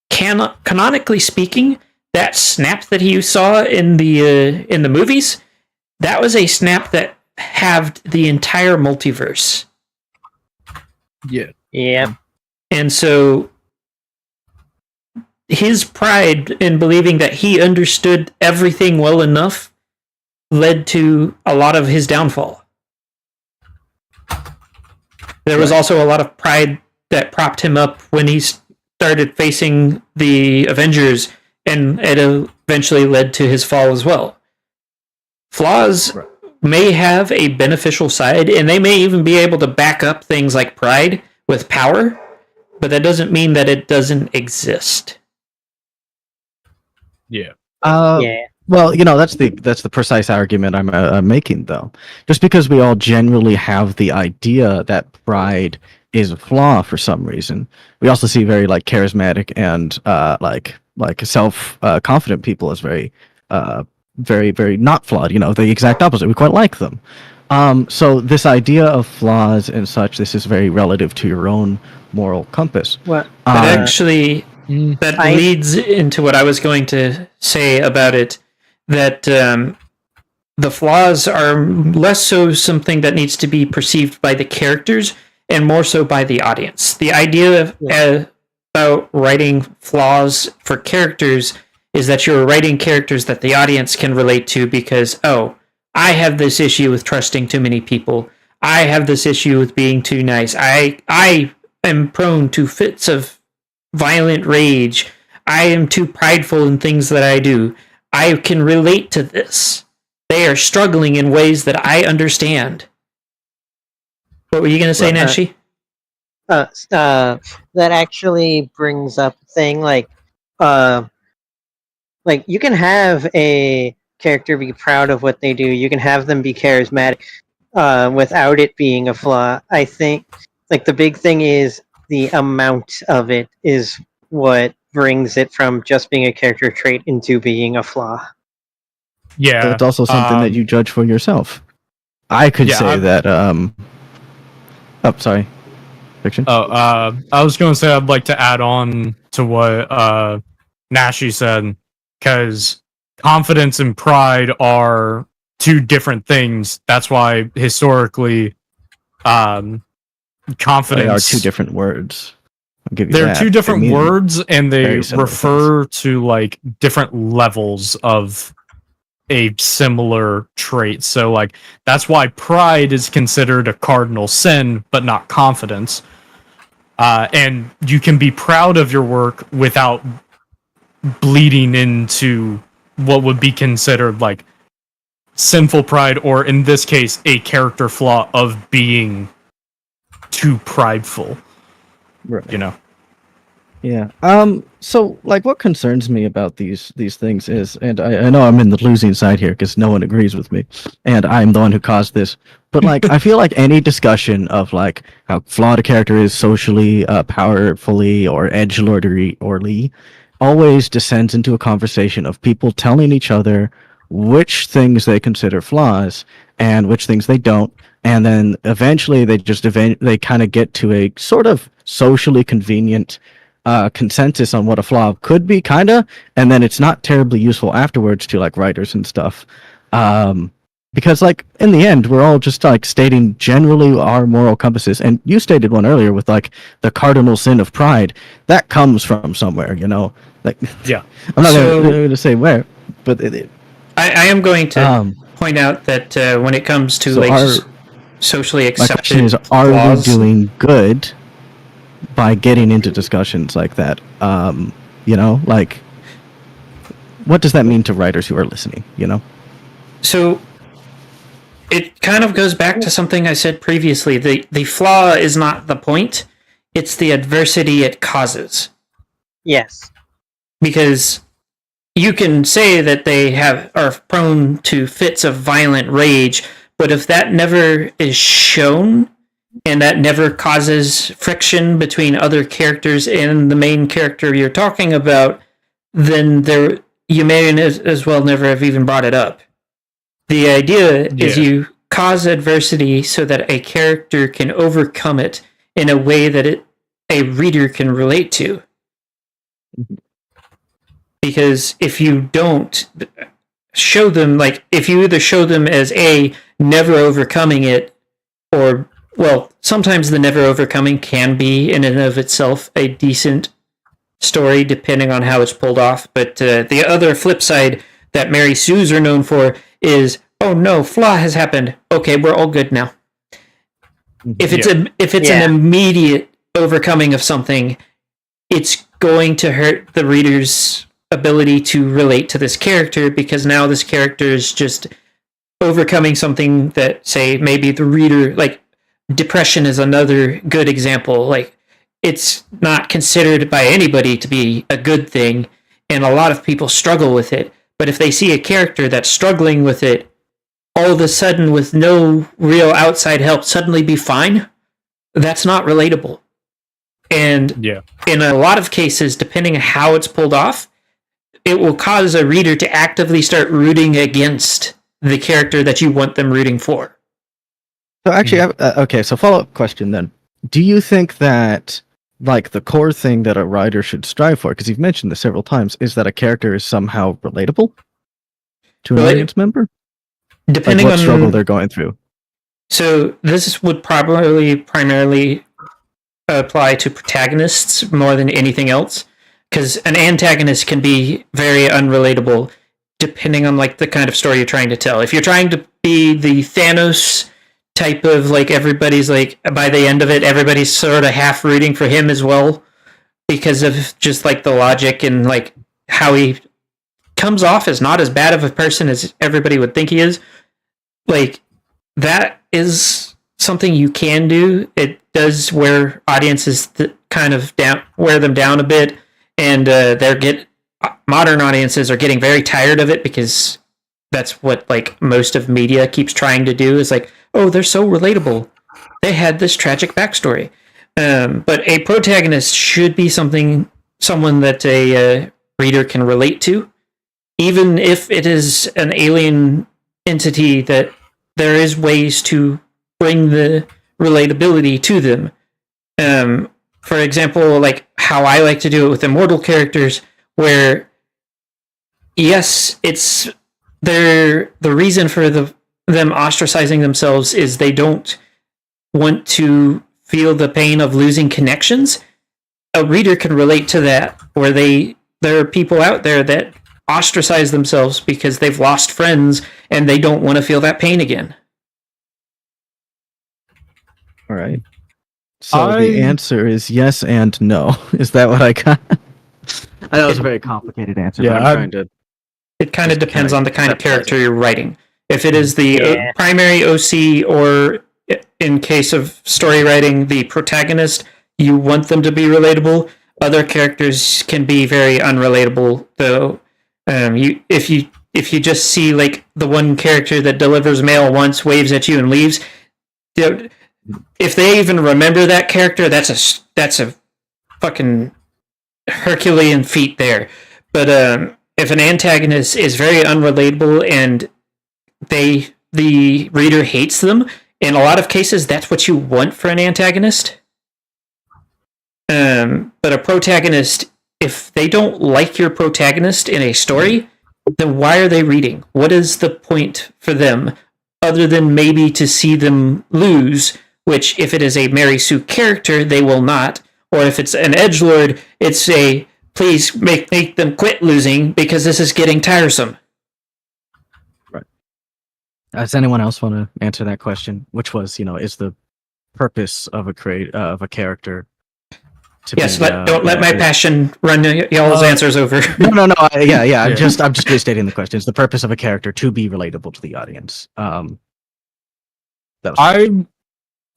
canonically speaking, that snap that you saw in the movies, that was a snap that halved the entire multiverse. Yeah. Yeah. And so his pride in believing that he understood everything well enough led to a lot of his downfall. There was also a lot of pride that propped him up when he started facing the Avengers, and it eventually led to his fall as well. Flaws may have a beneficial side, and they may even be able to back up things like pride with power, but that doesn't mean that it doesn't exist. Yeah. Yeah. Well, that's the precise argument I'm making, though. Just because we all generally have the idea that pride is a flaw for some reason, we also see very charismatic and like self confident people as very very not flawed. The exact opposite. We quite like them. So this idea of flaws and such, this is very relative to your own moral compass. What? But actually, that I- leads into what I was going to say about it, that the flaws are less so something that needs to be perceived by the characters and more so by the audience. The idea about writing flaws for characters is that you're writing characters that the audience can relate to because, I have this issue with trusting too many people. I have this issue with being too nice. I am prone to fits of violent rage. I am too prideful in things that I do. I can relate to this. They are struggling in ways that I understand. What were you going to say, Nashi? That actually brings up a thing like you can have a character be proud of what they do. You can have them be charismatic without it being a flaw. I think the big thing is the amount of it is what brings it from just being a character trait into being a flaw. Yeah. But it's also something that you judge for yourself. I could say that. Oh, sorry. Fiction. I was going to say I'd like to add on to what Nashi said, because confidence and pride are two different things. That's why historically, confidence. They are two different words. I'll give you They're that. two different words, and they very similar refer to different levels of a similar trait. So that's why pride is considered a cardinal sin, but not confidence. And you can be proud of your work without bleeding into what would be considered sinful pride, or in this case, a character flaw of being too prideful. Right. Yeah. So, what concerns me about these things is, and I know I'm in the losing side here because no one agrees with me, and I'm the one who caused this. But I feel like any discussion of how flawed a character is socially, powerfully, or edgelordy, always descends into a conversation of people telling each other which things they consider flaws and which things they don't, and then eventually they kind of get to a sort of socially convenient consensus on what a flaw could be, and then it's not terribly useful afterwards to writers and stuff, because in the end we're all just stating generally our moral compasses, and you stated one earlier with the cardinal sin of pride that comes from somewhere, Yeah. I'm not going to say where, but I am going to point out that when it comes to socially my accepted question is, are flaws, we doing good by getting into discussions like that? What does that mean to writers who are listening? So it kind of goes back to something I said previously. The flaw is not the point; it's the adversity it causes. Yes. Because you can say that they are prone to fits of violent rage, but if that never is shown and that never causes friction between other characters and the main character you're talking about, then you may as well never have even brought it up. The idea is you cause adversity so that a character can overcome it in a way that a reader can relate to. Because if you don't show them, like, if you either show them as never overcoming it, or, well, sometimes the never overcoming can be in and of itself a decent story, depending on how it's pulled off. But the other flip side that Mary Sues are known for is, oh no, flaw has happened. Okay, we're all good now. If it's an immediate overcoming of something, it's going to hurt the reader's ability to relate to this character, because now this character is just overcoming something that, say, maybe the reader, like, depression is another good example. Like, it's not considered by anybody to be a good thing, and a lot of people struggle with it. But if they see a character that's struggling with it, all of a sudden, with no real outside help, suddenly be fine, that's not relatable. And in a lot of cases, depending on how it's pulled off, it will cause a reader to actively start rooting against the character that you want them rooting for. So actually, okay, so follow-up question then. Do you think that, like, the core thing that a writer should strive for, because you've mentioned this several times, is that a character is somehow relatable to an audience member? Depending like what on struggle they're going through. So this would probably primarily apply to protagonists more than anything else, because an antagonist can be very unrelatable depending on, like, the kind of story you're trying to tell. If you're trying to be the Thanos type of, like, everybody's, like, by the end of it, everybody's sort of half rooting for him as well, because of just, like, the logic and, like, how he comes off as not as bad of a person as everybody would think he is. Like, that is something you can do. It does wear audiences kind of wear them down a bit, and modern audiences are getting very tired of it, because that's what, like, most of media keeps trying to do, is like, oh, they're so relatable. They had this tragic backstory. But a protagonist should be someone that a reader can relate to, even if it is an alien entity, that there is ways to bring the relatability to them. For example, like how I like to do it with immortal characters, where, yes, it's the reason for them ostracizing themselves is they don't want to feel the pain of losing connections. A reader can relate to that, where there are people out there that ostracize themselves because they've lost friends and they don't want to feel that pain again. All right. So the answer is yes and no. Is that what I got? I know it's a very complicated answer. Yeah, but I'm trying to. It kind of depends on the kind of character you're writing. If it is the primary OC, or in case of story writing, the protagonist, you want them to be relatable. Other characters can be very unrelatable, though. If you just see, like, the one character that delivers mail once, waves at you, and leaves, if they even remember that character, that's a fucking Herculean feat there. But if an antagonist is very unrelatable and the reader hates them, in a lot of cases, that's what you want for an antagonist. But a protagonist, if they don't like your protagonist in a story, then why are they reading? What is the point for them, other than maybe to see them lose, which, if it is a Mary Sue character, they will not. Or if it's an edgelord, it's a, please make them quit losing because this is getting tiresome. Right. Does anyone else want to answer that question? Which was, is the purpose of a character to yes, be, don't let my passion run y'all's answers over. No. I'm just restating the question. It's the purpose of a character to be relatable to the audience. That was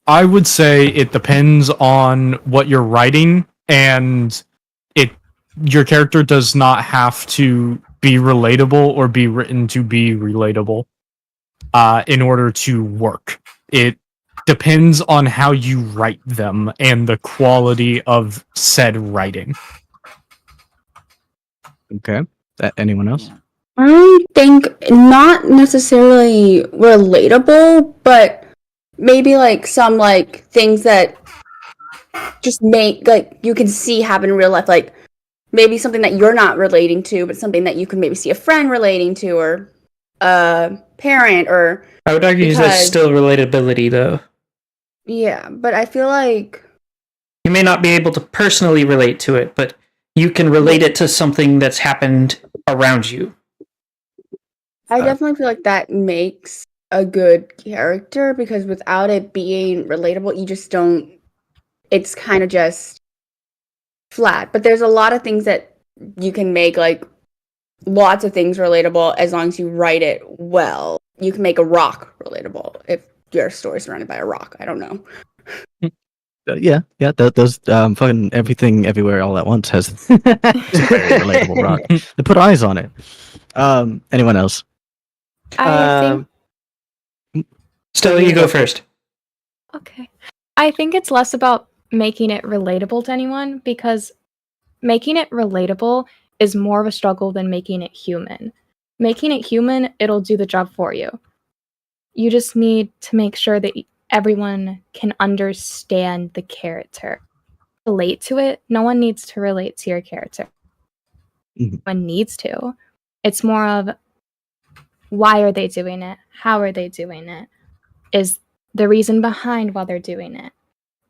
I would say it depends on what you're writing, and your character does not have to be relatable or be written to be relatable in order to work. It depends on how you write them and the quality of said writing. okay. Anyone else? I think not necessarily relatable, but maybe like some like things that just make like you can see happen in real life, like maybe something that you're not relating to, but something that you can maybe see a friend relating to, or a parent, or I would argue there's because- still relatability, though. yeah. But I feel like You may not be able to personally relate to it, but you can relate it to something that's happened around you. I definitely feel like that makes a good character, because without it being relatable, you just don't. It's kind of just flat. But there's a lot of things that you can make, like lots of things relatable as long as you write it well. You can make a rock relatable if your story's surrounded by a rock. I don't know. Yeah. Those fucking everything, everywhere, all at once has a very relatable rock. They put eyes on it. Anyone else? I think Stella, you go first. okay. I think it's less about making it relatable to anyone, because making it relatable is more of a struggle than making it human. Making it human, it'll do the job for you. You just need to make sure that everyone can understand the character. Relate to it. No one needs to relate to your character. Mhm. No one needs to. It's more of, why are they doing it? How are they doing it? Is the reason behind why they're doing it.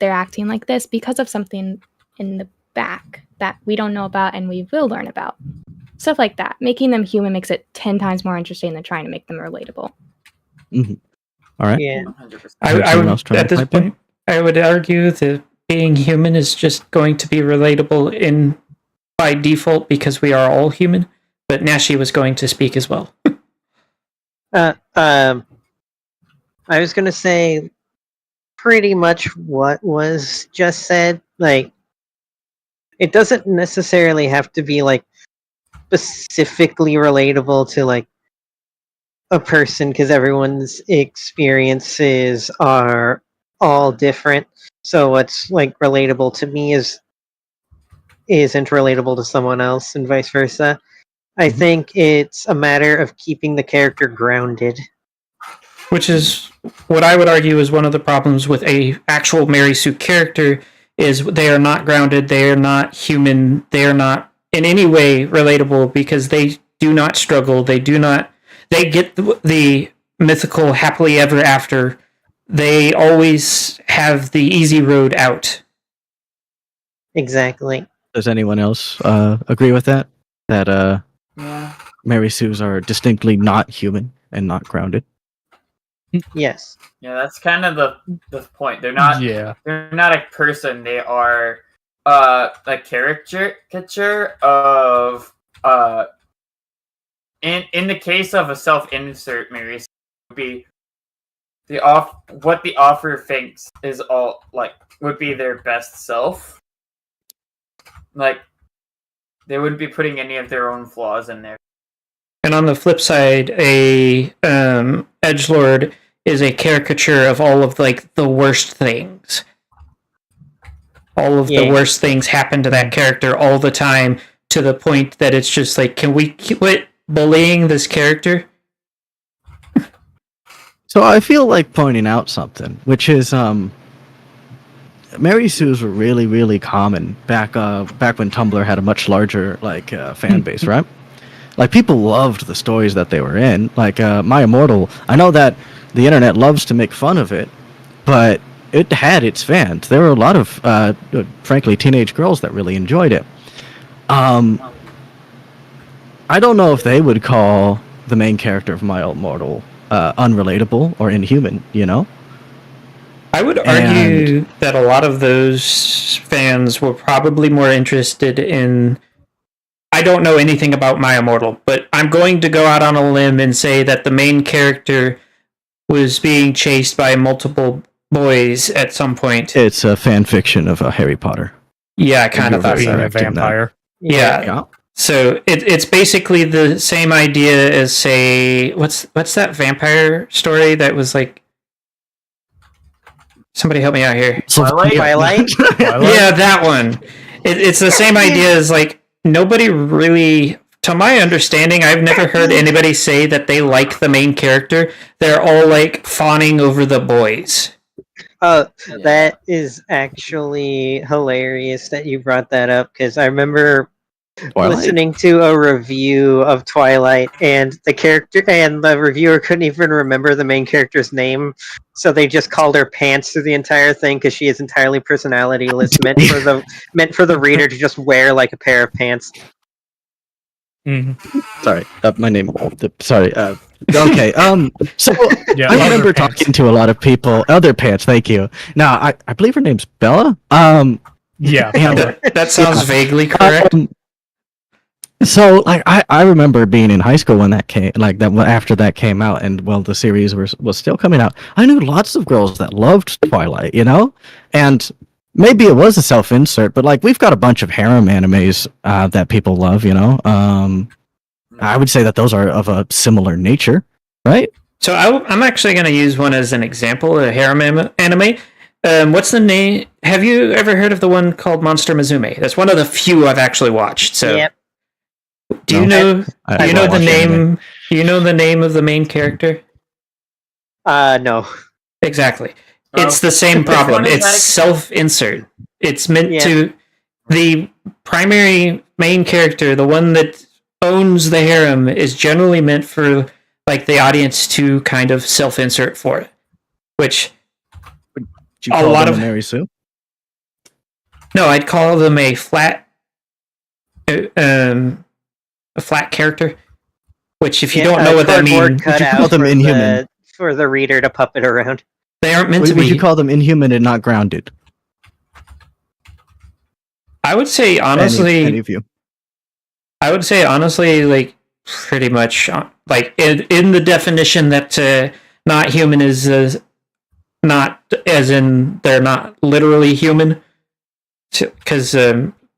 They're acting like this because of something in the back that we don't know about and we will learn about. Stuff like that. Making them human makes it 10 times more interesting than trying to make them relatable. All right. Yeah. 100%. I Someone else would, trying at to this pipe in? point, I would argue that being human is just going to be relatable in by default because we are all human. But Nashi was going to speak as well. I was gonna say pretty much what was just said. Like, it doesn't necessarily have to be like specifically relatable to like a person, because everyone's experiences are all different. So what's like relatable to me isn't relatable to someone else, and vice versa. I Mhm. think it's a matter of keeping the character grounded. Which is what I would argue is one of the problems with a actual Mary Sue character is they are not grounded, they are not human, they are not in any way relatable because they do not struggle, they get the mythical happily ever after. They always have the easy road out. Exactly. Does anyone else agree with that? That Yeah. Mary Sue's are distinctly not human and not grounded. Yes. Yeah, that's kind of the point. They're not Yeah. they're not a person. They are a caricature of in the case of a self-insert Mary Sue would be what the author thinks is all like would be their best self. Like they wouldn't be putting any of their own flaws in there. And on the flip side, a edgelord is a caricature of all of like the worst things. All of the Yeah. worst things happen to that character all the time, to the point that it's just like, can we quit bullying this character? So I feel like pointing out something, which is Mary Sue's were really, really common back when Tumblr had a much larger fan base, right? Like people loved the stories that they were in. Like My Immortal, I know that the internet loves to make fun of it, but it had its fans. There were a lot of, frankly, teenage girls that really enjoyed it. I don't know if they would call the main character of My Immortal unrelatable or inhuman, you know? I would argue that a lot of those fans were probably more interested in. I don't know anything about My Immortal, but I'm going to go out on a limb and say that the main character was being chased by multiple boys at some point. It's a fan fiction of Harry Potter. Yeah, I kind of thought Being so. a Directing that. vampire. Yeah. So it's basically the same idea as, say, what's that vampire story that was like? Somebody help me out here. Twilight? Twilight? Yeah, that one. It's the same idea as, like, nobody really, to my understanding, I've never heard anybody say that they like the main character. They're all like fawning over the boys. That is actually hilarious that you brought that up, because I remember listening to a review of Twilight, and the reviewer couldn't even remember the main character's name, so they just called her Pants through the entire thing because she is entirely personalityless, meant for the reader to just wear like a pair of pants. Sorry, my name. Sorry. Okay. So Yeah, I other remember pants. talking to a lot of people. Other pants. Thank you. Now I believe her name's Bella. Yeah. And, That sounds vaguely correct. so like I remember being in high school when that came, like that after that came out, and well, the series was still coming out. I knew lots of girls that loved Twilight, and maybe it was a self-insert, but like we've got a bunch of harem animes that people love, I would say that those are of a similar nature, right? So I'm actually going to use one as an example, a harem anime. What's the name? Have you ever heard of the one called Monster Musume? That's one of the few I've actually watched. So, Yep. do you No. know? I Do you don't know the watch name? anime. Do you know the name of the main character? No. Exactly. Oh. It's the same Which problem. one is It's that? self-insert. It's meant Yeah. to. The primary main character, the one that owns the harem, is generally meant for like the audience to kind of self-insert for it, which. Did you A call lot them of- a Mary Sue? No, I'd call them a flat character. Which, if you don't know what that cardboard means, cutout call them for inhuman? for the reader to puppet around. they aren't meant to Would be. you call them inhuman and not grounded? I would say Any honestly, of you? like pretty much, like in the definition that not human is not as in they're not literally human, because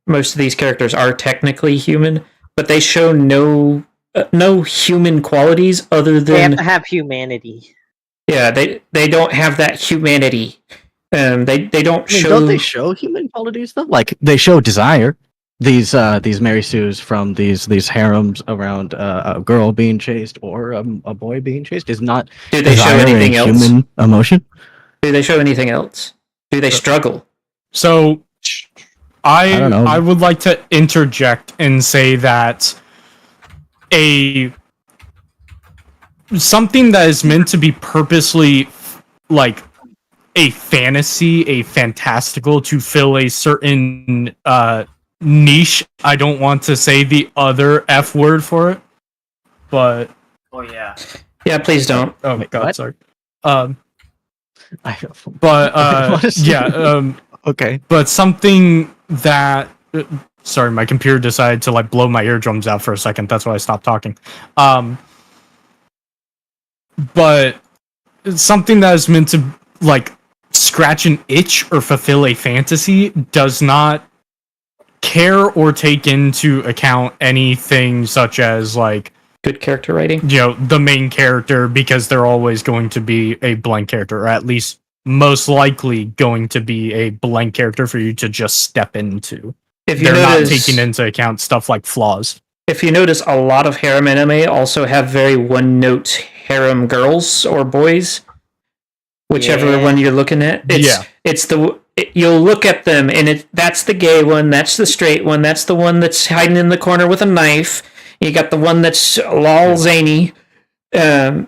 most of these characters are technically human, but they show no human qualities other They have than to have humanity. yeah, they don't have that humanity. They don't I mean, show. don't they show human qualities though? Like they show desire. These Mary Sues from these harems around a girl being chased or a boy being chased is not. Do they show desire anything a else? Human emotion. Do they show anything else? Do they struggle? So I don't know. I would like to interject and say that something that is meant to be purposely like a fantasy, a fantastical to fill a certain niche. I don't want to say the other F word for it, but Oh yeah. Yeah, please don't. oh Wait, god, what? sorry. I, But What is- yeah, okay. but something that sorry, my computer decided to like blow my eardrums out for a second. That's why I stopped talking. But something that is meant to like scratch an itch or fulfill a fantasy does not care or take into account anything such as like Good character writing. the main character, because they're always going to be a blank character, or at least most likely going to be a blank character for you to just step into. If you They're not notice, taking into account stuff like flaws. if you notice, a lot of harem anime also have very one-note harem girls or boys, whichever Yeah. one you're looking at. You'll look at them and that's the gay one, that's the straight one, that's the one that's hiding in the corner with a knife. You got the one that's lol zany. And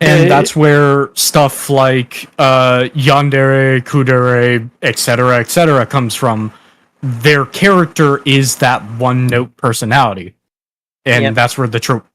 that's where stuff like yandere, kudere, etc., comes from. Their character is that one-note personality, and Yep. that's where the trope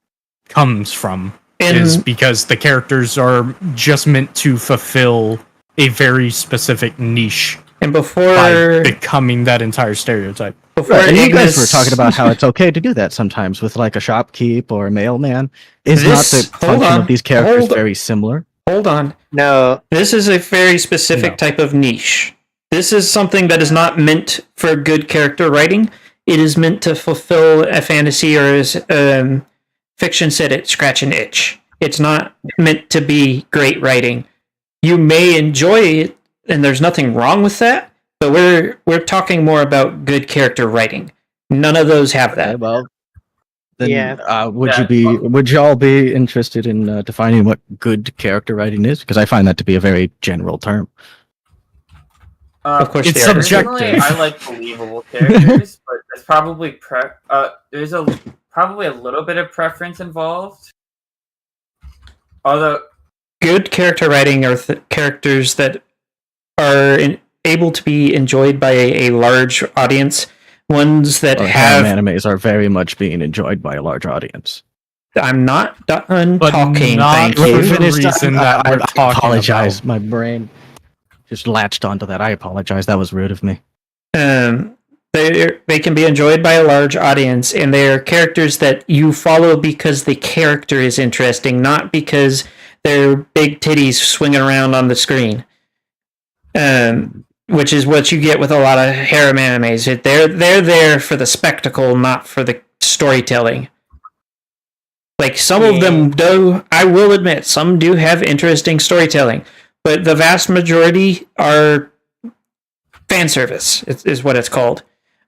comes from. And Is because the characters are just meant to fulfill a very specific niche and by before becoming that entire stereotype. before Right, and you guys Ignis- were talking about how it's okay to do that sometimes with like a shopkeep or a mailman. Is not This- the hold function on, of these characters hold- very similar? Hold on. No, This is a very specific No. type of niche. This is something that is not meant for good character writing. It is meant to fulfill a fantasy, or as fiction said, it scratch an itch. It's not meant to be great writing. You may enjoy it, and there's nothing wrong with that. But we're talking more about good character writing. None of those have Okay, that. well, then Yeah. would y'all be interested in defining what good character writing is? Because I find that to be a very general term. Of course, It's they are. subjective. Personally, I like believable characters, but there's probably there's probably a little bit of preference involved. Although Good character writing are characters that are able to be enjoyed by a large audience. Ones that Well, have. harem animes are very much being enjoyed by a large audience. I'm not done But talking. not Thank for you. the reason that we're talking apologize. about. My brain just latched onto that. I apologize. That was rude of me. They can be enjoyed by a large audience, and they are characters that you follow because the character is interesting, not because they're big titties swinging around on the screen. Which is what you get with a lot of harem animes. They're there for the spectacle, not for the storytelling. Like, some of them do, I will admit, some do have interesting storytelling, but the vast majority are fan service, is what it's called.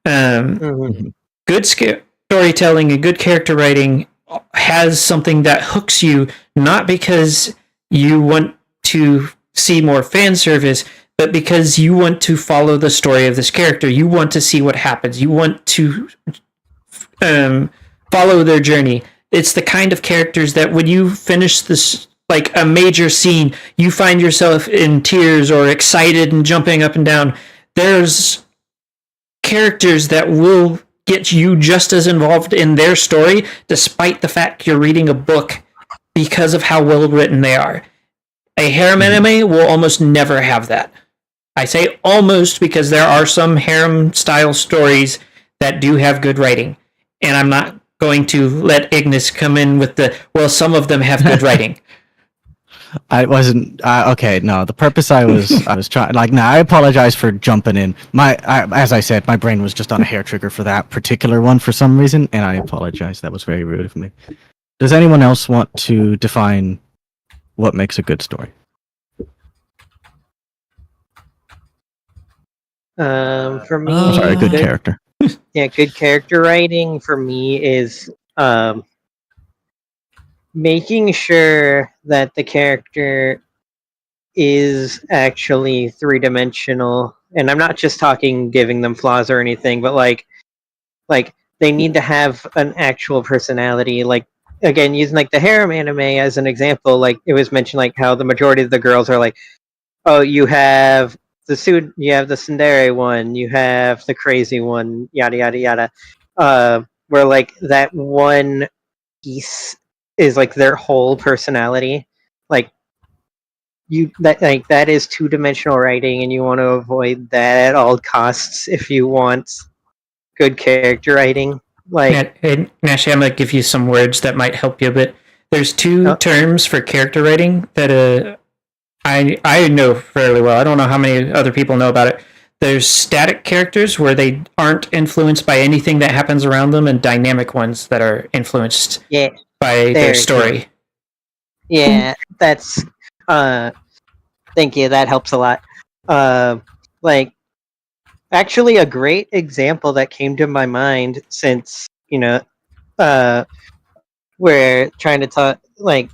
Good storytelling and good character writing has something that hooks you, not because you want to see more fan service, but because you want to follow the story of this character. You want to see what happens. You want to follow their journey. It's the kind of characters that when you finish this, like a major scene, you find yourself in tears or excited and jumping up and down. There's characters that will get you just as involved in their story, despite the fact you're reading a book, because of how well written they are. A harem anime will almost never have that. I say almost because there are some harem style stories that do have good writing, and I'm not going to let Ignis come in with some of them have good writing. I wasn't okay. No, the purpose I was trying. I apologize for jumping in. As I said, my brain was just on a hair trigger for that particular one for some reason, and I apologize. That was very rude of me. Does anyone else want to define what makes a good story? For me, I'm sorry, a good character. Yeah, good character writing for me is making sure that the character is actually three-dimensional. And I'm not just talking giving them flaws or anything, but like they need to have an actual personality. Like, again, using like the harem anime as an example, like it was mentioned like how the majority of the girls are like, oh, you have the tsundere one, you have the crazy one, yada yada yada. Where like that one piece is like their whole personality. Like that is two-dimensional writing, and you want to avoid that at all costs if you want good character writing. Like, Nash, I'm going to give you some words that might help you a bit. There's two terms for character writing that I know fairly well. I don't know how many other people know about it. There's static characters where they aren't influenced by anything that happens around them, and dynamic ones that are influenced by their story. Yeah, that's thank you. That helps a lot. Like, actually, a great example that came to my mind, since we're trying to talk like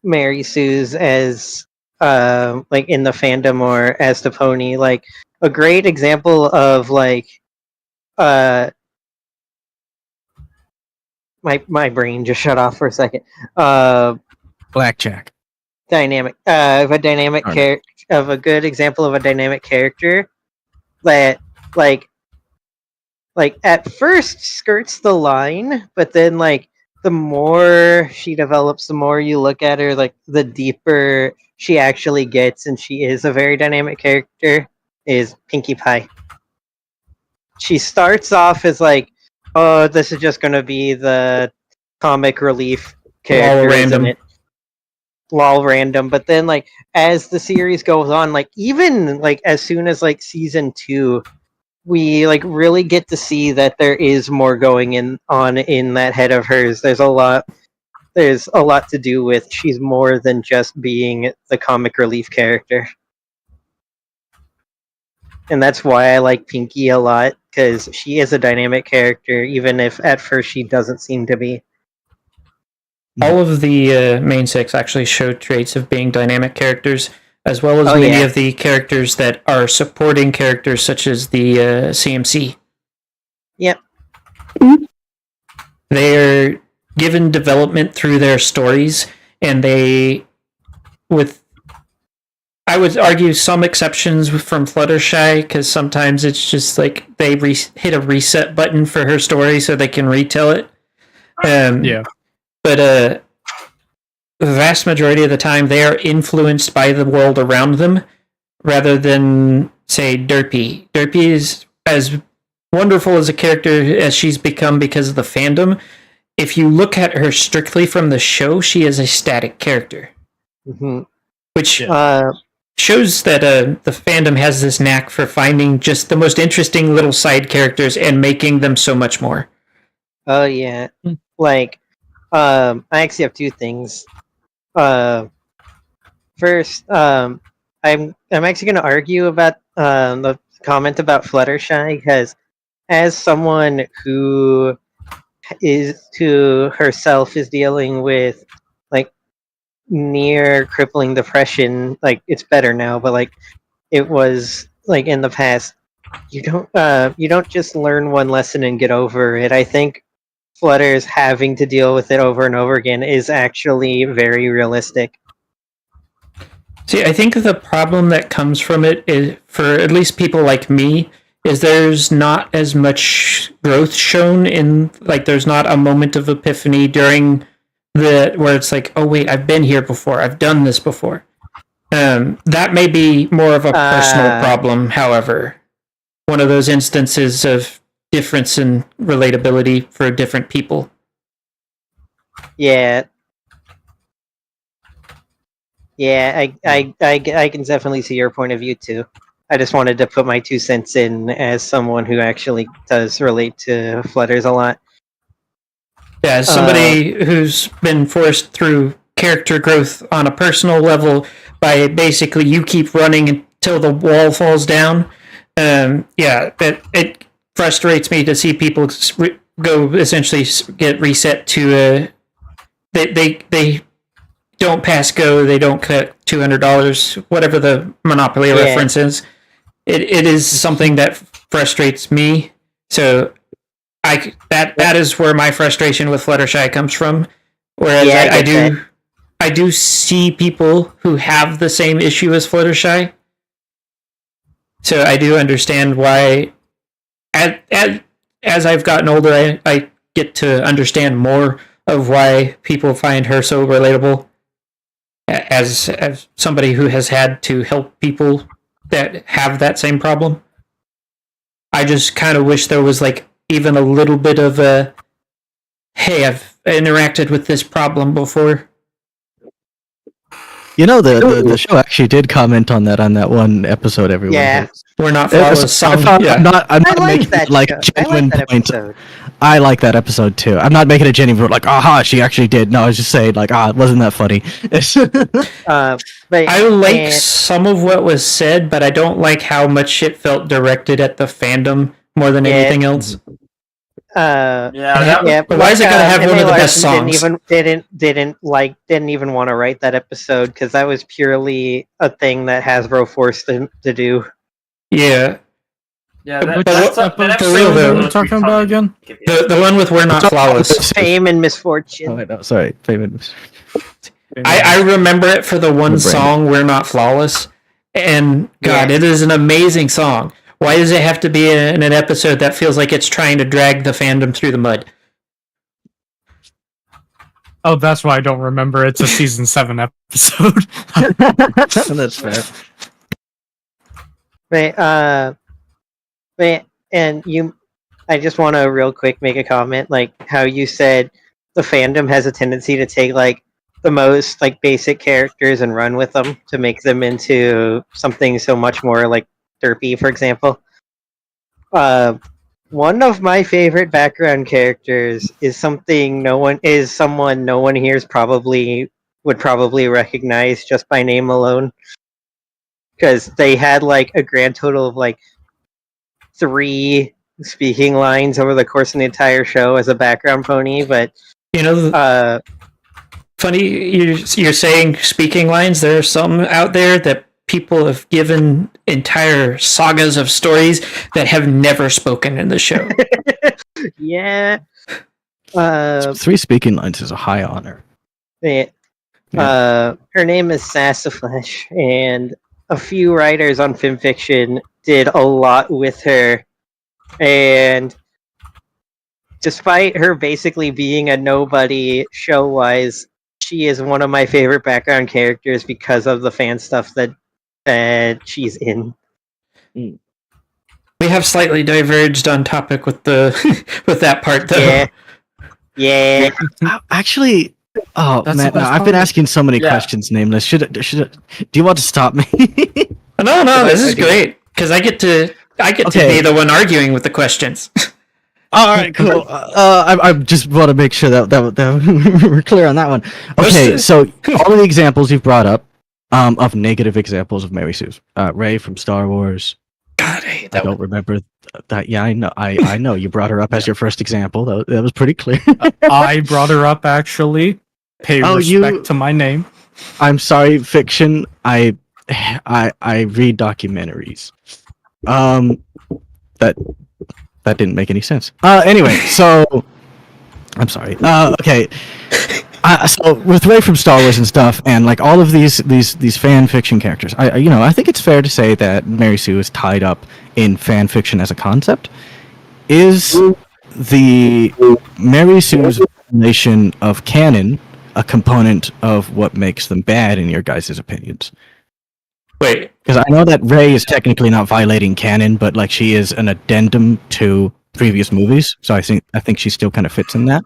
Mary Sue's as like in the fandom or as the pony, like a great example of like my brain just shut off for a second. Blackjack. Dynamic of a dynamic character, of a good example of a dynamic character that like at first skirts the line, but then like the more she develops, the more you look at her, like the deeper she actually gets, and she is a very dynamic character, is Pinkie Pie. she starts off as like, oh, this is just gonna be the comic relief character, isn't random. it? Lol random. But then like as the series goes on, like even like as soon as like season 2, we like really get to see that there is more going on in that head of hers. There's a lot to do with she's more than just being the comic relief character. And that's why I like Pinky a lot, because she is a dynamic character, even if at first she doesn't seem to be. All of the main 6 actually show traits of being dynamic characters, as well as many of the characters that are supporting characters, such as the CMC. Yep. They're given development through their stories, and I would argue some exceptions from Fluttershy, because sometimes it's just like they hit a reset button for her story so they can retell it. But the vast majority of the time, they are influenced by the world around them, rather than, say, Derpy. Derpy is as wonderful as a character as she's become because of the fandom. If you look at her strictly from the show, she is a static character. Mm-hmm. Which shows that the fandom has this knack for finding just the most interesting little side characters and making them so much more. Oh, yeah. Like, I actually have 2 things. First, I'm actually going to argue about the comment about Fluttershy, because as someone who herself is dealing with like near crippling depression, like it's better now, but like it was like in the past, you don't just learn one lesson and get over it. I think Flutter's having to deal with it over and over again is actually very realistic. See, I think the problem that comes from it is, for at least people like me, is there's not as much growth shown in, like, there's not a moment of epiphany during where it's like, oh wait, I've been here before, I've done this before. That may be more of a personal problem, however. One of those instances of difference in relatability for different people. Yeah. Yeah, I can definitely see your point of view too. I just wanted to put my 2 cents in as someone who actually does relate to Flutters a lot. Yeah, as somebody who's been forced through character growth on a personal level by basically you keep running until the wall falls down. It frustrates me to see people go essentially get reset to they don't pass go, they don't cut $200, whatever the Monopoly reference is. It is something that frustrates me. So that is where my frustration with Fluttershy comes from. Whereas I do see people who have the same issue as Fluttershy. So I do understand why, as I've gotten older, I get to understand more of why people find her so relatable. As somebody who has had to help people that have that same problem, I just kind of wish there was like even a little bit of a, hey, I've interacted with this problem before. You know, the show actually did comment on that one episode. Everyone, Yeah, we're not flawless. I'm not making that like show. genuine I like that point. episode. I like that episode too. I'm not making a genuine like, aha, she actually did. No, I was just saying like, wasn't that funny? But I like some of what was said, but I don't like how much it felt directed at the fandom more than anything else. That but why is it gonna have one of the best Larson songs? Didn't even want to write that episode because that was purely a thing that Hasbro forced them to do. Yeah. Yeah, Which that's episode that for real, though. are we talking about again? The one with We're Not Flawless. Fame and misfortune. Oh, wait, no, sorry, payment. I remember it for the one song, We're Not Flawless. And God, it is an amazing song. Why does it have to be in an episode that feels like it's trying to drag the fandom through the mud? Oh, that's why I don't remember. It's a season 7 episode. That's fair. But and I just want to real quick make a comment, like how you said the fandom has a tendency to take like the most like basic characters and run with them to make them into something so much more like derpy, for example. One of my favorite background characters is someone no one here would probably recognize just by name alone, because they had like a grand total of like 3 speaking lines over the course of the entire show as a background pony. But funny you're saying speaking lines. There are some out there that people have given entire sagas of stories that have never spoken in the show. Yeah. 3 speaking lines is a high honor. Her name is Sassaflesh, and a few writers on FimFiction did a lot with her. And despite her basically being a nobody show-wise, she is one of my favorite background characters because of the fan stuff that she's in. We have slightly diverged on topic with the with that part, though. Yeah. Actually, That's man, the best I've been part. asking so many Yeah. questions, Nameless. Do you want to stop me? No, this is great because I get to Okay. be the one arguing with the questions. All right, cool. I just want to make sure that we're clear on that one. Okay, so all of the examples you've brought up, of negative examples of Mary Sue's, Rey from Star Wars. God, I hate I that don't one. remember that. Yeah, I know. I know you brought her up as your first example. That was pretty clear. I brought her up actually. Pay Oh, respect to my name. I'm sorry, fiction. I read documentaries. That didn't make any sense. Anyway, so I'm sorry. Okay. So with Rey from Star Wars and stuff, and like all of these fan fiction characters, I think it's fair to say that Mary Sue is tied up in fan fiction as a concept. Is the Mary Sue's relation of canon a component of what makes them bad in your guys' opinions? Wait, Because I know that Rey is technically not violating canon, but like she is an addendum to previous movies, so I think she still kind of fits in that.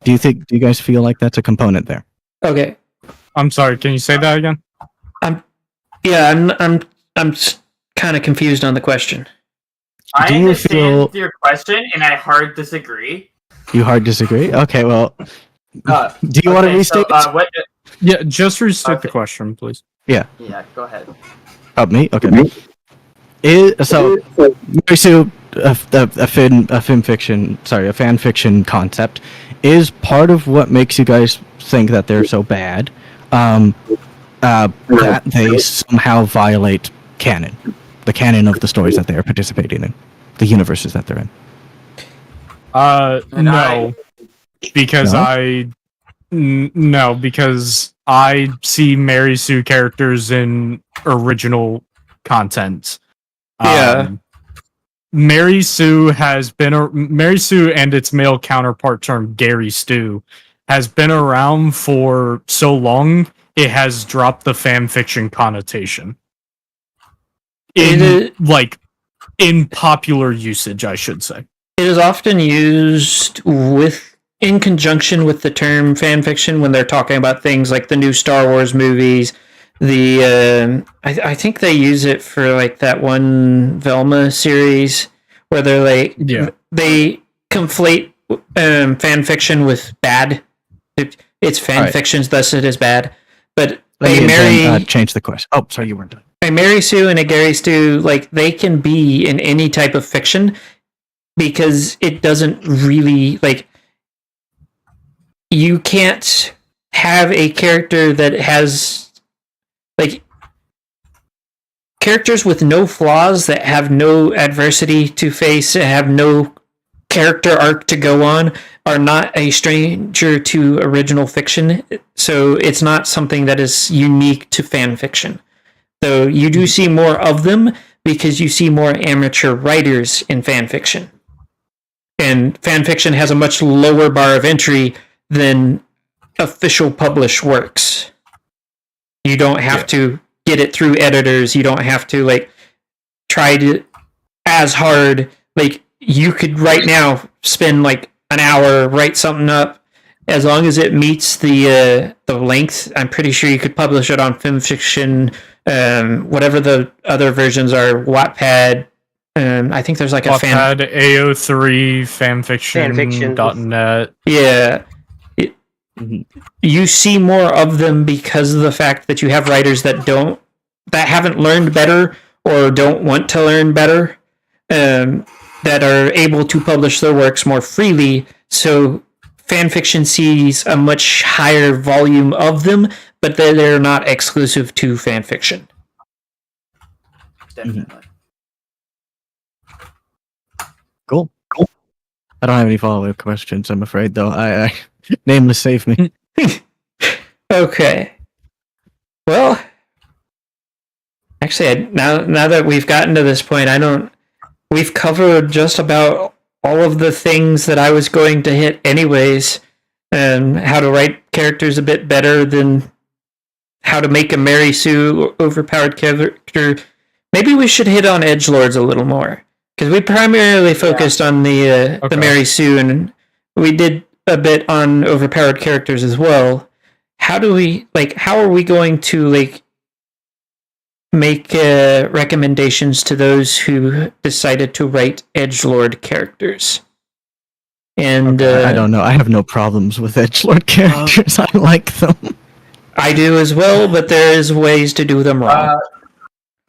Do you guys feel like that's a component there? okay. I'm sorry, can you say that again? I'm kind of confused on the question. I Do you understand feel- your question, and I hard disagree. You hard disagree? Okay, well, do you want to restate? What? Yeah, just restate the Okay. question, please. Yeah, go ahead. Me? Okay. So Mary Sue, a fan fiction concept, is part of what makes you guys think that they're so bad. That they somehow violate canon, the canon of the stories that they are participating in, the universes that they're in. And No, because No? no, because I see Mary Sue characters in original content. Yeah. Mary Sue Mary Sue and its male counterpart term Gary Stu has been around for so long it has dropped the fan fiction connotation. In popular usage, I should say. It is often used in conjunction with the term fan fiction when they're talking about things like the new Star Wars movies. I think they use it for like that one Velma series where they're like they conflate fan fiction with bad. It's fan Right. fiction, thus it is bad. But Let me change the question. Oh, sorry, you weren't done. a Mary Sue and a Gary Stu, like they can be in any type of fiction because it doesn't really like. You can't have a character that has like characters with no flaws that have no adversity to face and have no character arc to go on are not a stranger to original fiction. So it's not something that is unique to fan fiction. So you do see more of them because you see more amateur writers in fan fiction. And fan fiction has a much lower bar of entry than official published works. You don't have to get it through editors. You don't have to like try to as hard like you could right now spend like an hour, write something up, as long as it meets the length. I'm pretty sure you could publish it on FimFiction, whatever the other versions are, Wattpad. I think there's like a Wattpad, AO3, fanfiction.net. Yeah. You see more of them because of the fact that you have writers that haven't learned better or don't want to learn better, that are able to publish their works more freely. So fanfiction sees a much higher volume of them, but they're not exclusive to fanfiction. Definitely. Cool. I don't have any follow-up questions, I'm afraid, though. I Nameless saved me. Okay. Well, actually, now that we've gotten to this point, we've covered just about all of the things that I was going to hit anyways, and how to write characters a bit better than how to make a Mary Sue overpowered character. Maybe we should hit on edgelords a little more, because we primarily focused on the Mary Sue, and we did a bit on overpowered characters as well. How are we going to make recommendations to those who decided to write edgelord characters? And I don't know. I have no problems with edgelord characters. I like them. I do as well, but there is ways to do them wrong.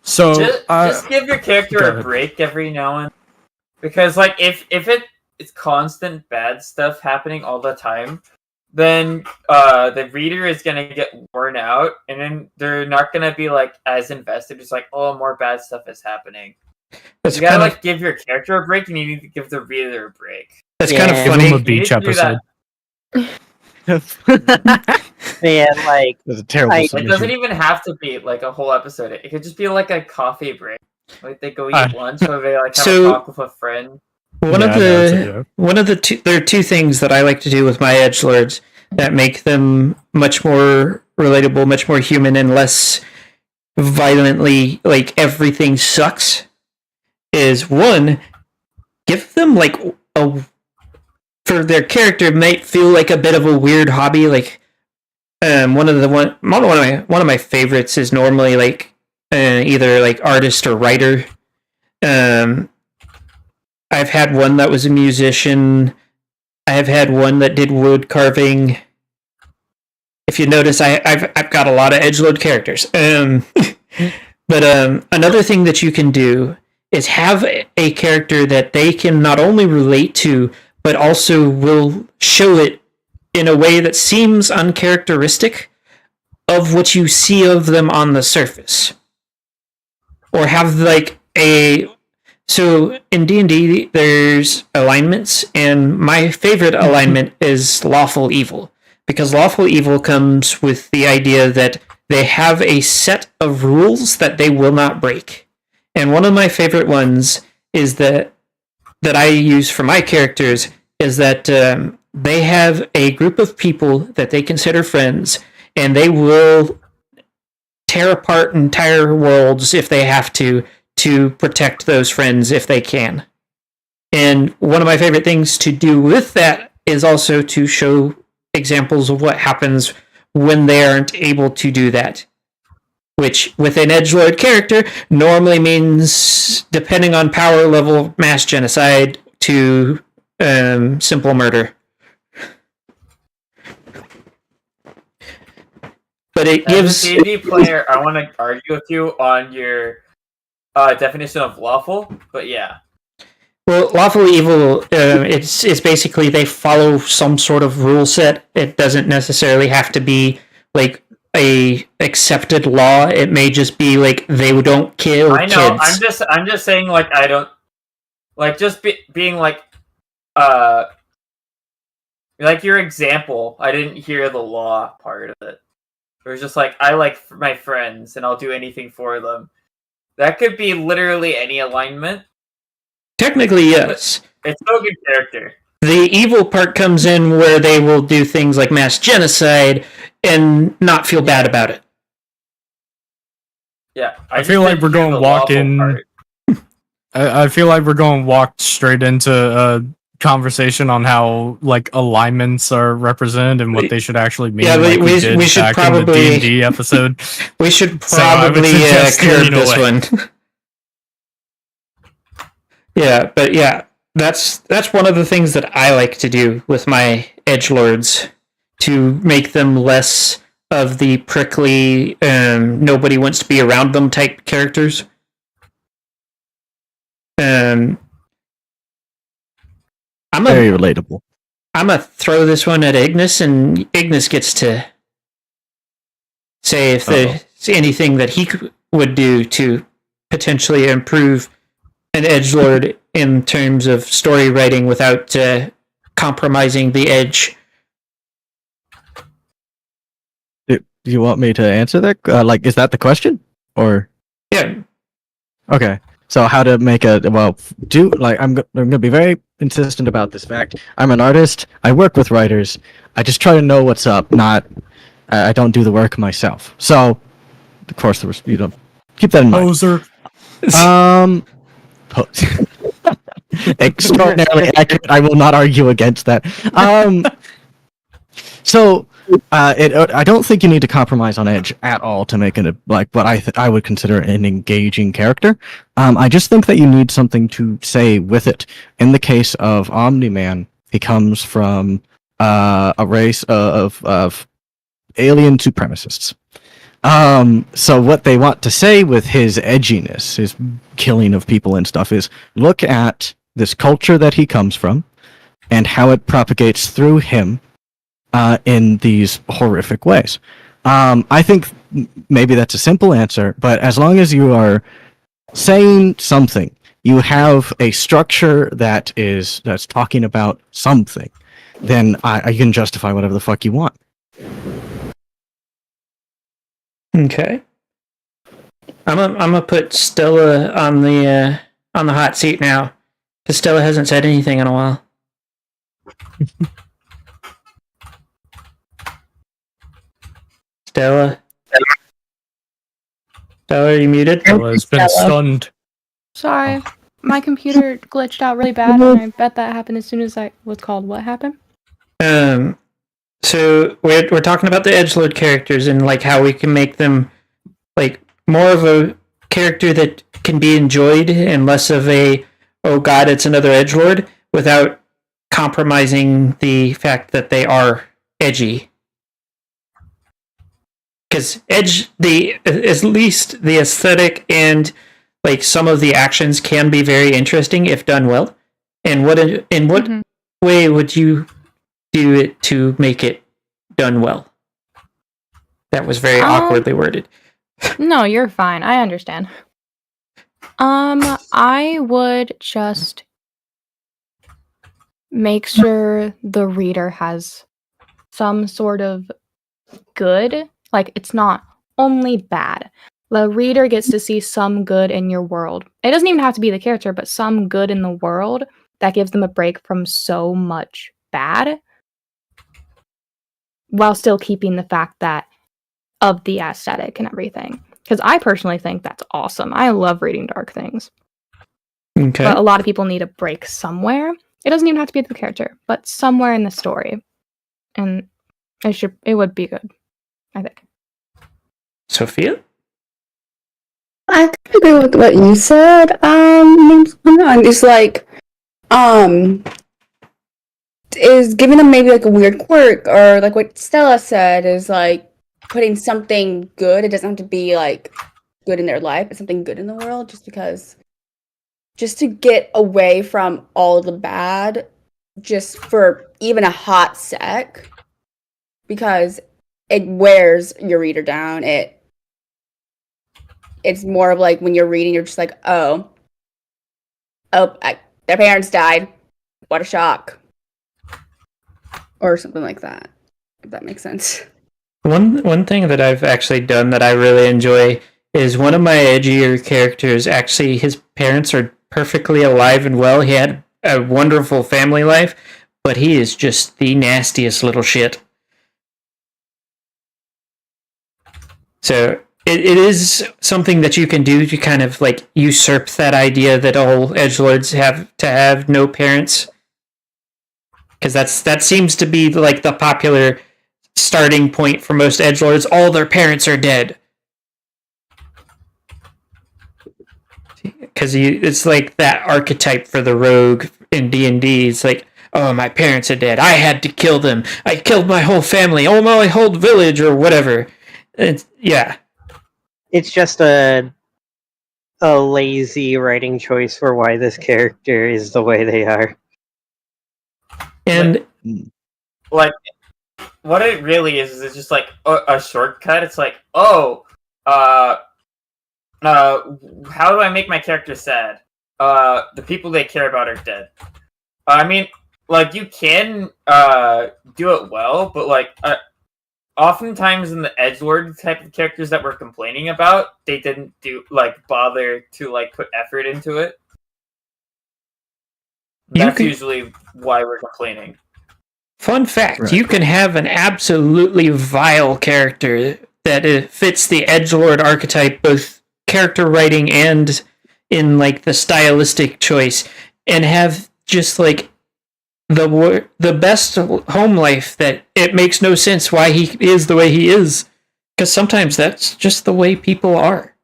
So just give your character a break every now and, because if it's constant bad stuff happening all the time, then the reader is gonna get worn out, and then they're not gonna be as invested. It's more bad stuff is happening. You gotta give your character a break, and you need to give the reader a break. That's kind of Give funny. them a beach episode. That's a terrible It submission. doesn't even have to be a whole episode. It could just be a coffee break. They go eat lunch, or they have a talk with a friend. One of the two, there are two things that I like to do with my edgelords that make them much more relatable, much more human, and less violently everything sucks. Is one, give them for their character might feel like a bit of a weird hobby. One of my favorites is normally either artist or writer. I've had one that was a musician. I have had one that did wood carving. If you notice, I've got a lot of edgelord characters. But another thing that you can do is have a character that they can not only relate to, but also will show it in a way that seems uncharacteristic of what you see of them on the surface. Or have so in D&D, there's alignments, and my favorite alignment is lawful evil, because lawful evil comes with the idea that they have a set of rules that they will not break. And one of my favorite ones is that I use for my characters is that they have a group of people that they consider friends, and they will tear apart entire worlds if they have to protect those friends if they can. And one of my favorite things to do with that is also to show examples of what happens when they aren't able to do that. Which, with an edgelord character, normally means, depending on power level, mass genocide to simple murder. But it gives... As a D&D player, I want to argue with you on your definition of lawful, but yeah. Well, lawful evil, it's basically they follow some sort of rule set. It doesn't necessarily have to be a accepted law. It may just be they don't kill I know. kids. I'm just saying I don't being your example. I didn't hear the law part of it. It was just I like my friends and I'll do anything for them. That could be literally any alignment. Technically, yes. It's no good character. The evil part comes in where they will do things like mass genocide and not feel bad about it. Yeah, I feel like we're going walk in. I feel like we're going walked straight into a conversation on how like alignments are represented and what they should actually mean. Yeah, like we did should back probably in the D&D episode. we should So I would probably suggest curb steering this away. one. Yeah, but yeah, that's one of the things that I like to do with my edgelords to make them less of the prickly, nobody wants to be around them type characters. I'm Very relatable. gonna throw this one at Ignis, and Ignis gets to say if there's anything that he would do to potentially improve an edgelord in terms of story writing without compromising the edge. Do you want me to answer that? Like, is that the question? Or Yeah, okay. So how to make I'm gonna be very insistent about this fact. I'm an artist. I work with writers. I just try to know what's up. Not, I don't do the work myself. So, of course, you don't keep that in mind. Poser. Extraordinarily accurate. I will not argue against that. I don't think you need to compromise on edge at all to make it what I would consider an engaging character. I just think that you need something to say with it. In the case of Omni-Man, he comes from a race of alien supremacists. So what they want to say with his edginess, his killing of people and stuff, is look at this culture that he comes from and how it propagates through him in these horrific ways. I think maybe that's a simple answer, but as long as you are saying something, you have a structure that's talking about something, then I can justify whatever the fuck you want. okay. I'm gonna put Stella on the hot seat now, because Stella hasn't said anything in a while. Stella, are you muted? Stella's been stunned. Sorry, my computer glitched out really bad, and I bet that happened as soon as I was called. What happened? So we're talking about the edgelord characters and like how we can make them like more of a character that can be enjoyed and less of a, oh god, it's another edgelord, without compromising the fact that they are edgy. Because at least the aesthetic and like some of the actions can be very interesting if done well. And what way would you do it to make it done well? That was very awkwardly worded. No, you're fine. I understand. I would just make sure the reader has some sort of good. Like, it's not only bad. The reader gets to see some good in your world. It doesn't even have to be the character, but some good in the world that gives them a break from so much bad, while still keeping the fact that of the aesthetic and everything. Because I personally think that's awesome. I love reading dark things. Okay. But a lot of people need a break somewhere. It doesn't even have to be the character, but somewhere in the story. And it would be good, I think. Sophia? I could agree with what you said. It's like, is giving them maybe like a weird quirk, or like what Stella said is like putting something good. It doesn't have to be like good in their life, but something good in the world, just to get away from all the bad, just for even a hot sec, because it wears your reader down. It's more of like when you're reading, you're just like, their parents died. What a shock. Or something like that, if that makes sense. One thing that I've actually done that I really enjoy is one of my edgier characters, actually, his parents are perfectly alive and well. He had a wonderful family life, but he is just the nastiest little shit. So it is something that you can do to kind of like usurp that idea that all edgelords have to have no parents, because that seems to be like the popular starting point for most edgelords. All their parents are dead, because it's like that archetype for the rogue in D&D. It's like, oh, my parents are dead. I had to kill them. I killed my whole family. Oh, my whole village, or whatever. Yeah. It's just a lazy writing choice for why this character is the way they are. And like what it really is it's just like a shortcut. It's like, oh, how do I make my character sad? The people they care about are dead. I mean, like, you can do it well, but like oftentimes in the edgelord type of characters that we're complaining about, they didn't bother to put effort into it. That's usually why we're complaining. Fun fact, Right. you can have an absolutely vile character that fits the edgelord archetype, both character writing and in like the stylistic choice, and have just like the best home life that it makes no sense why he is the way he is, because sometimes that's just the way people are.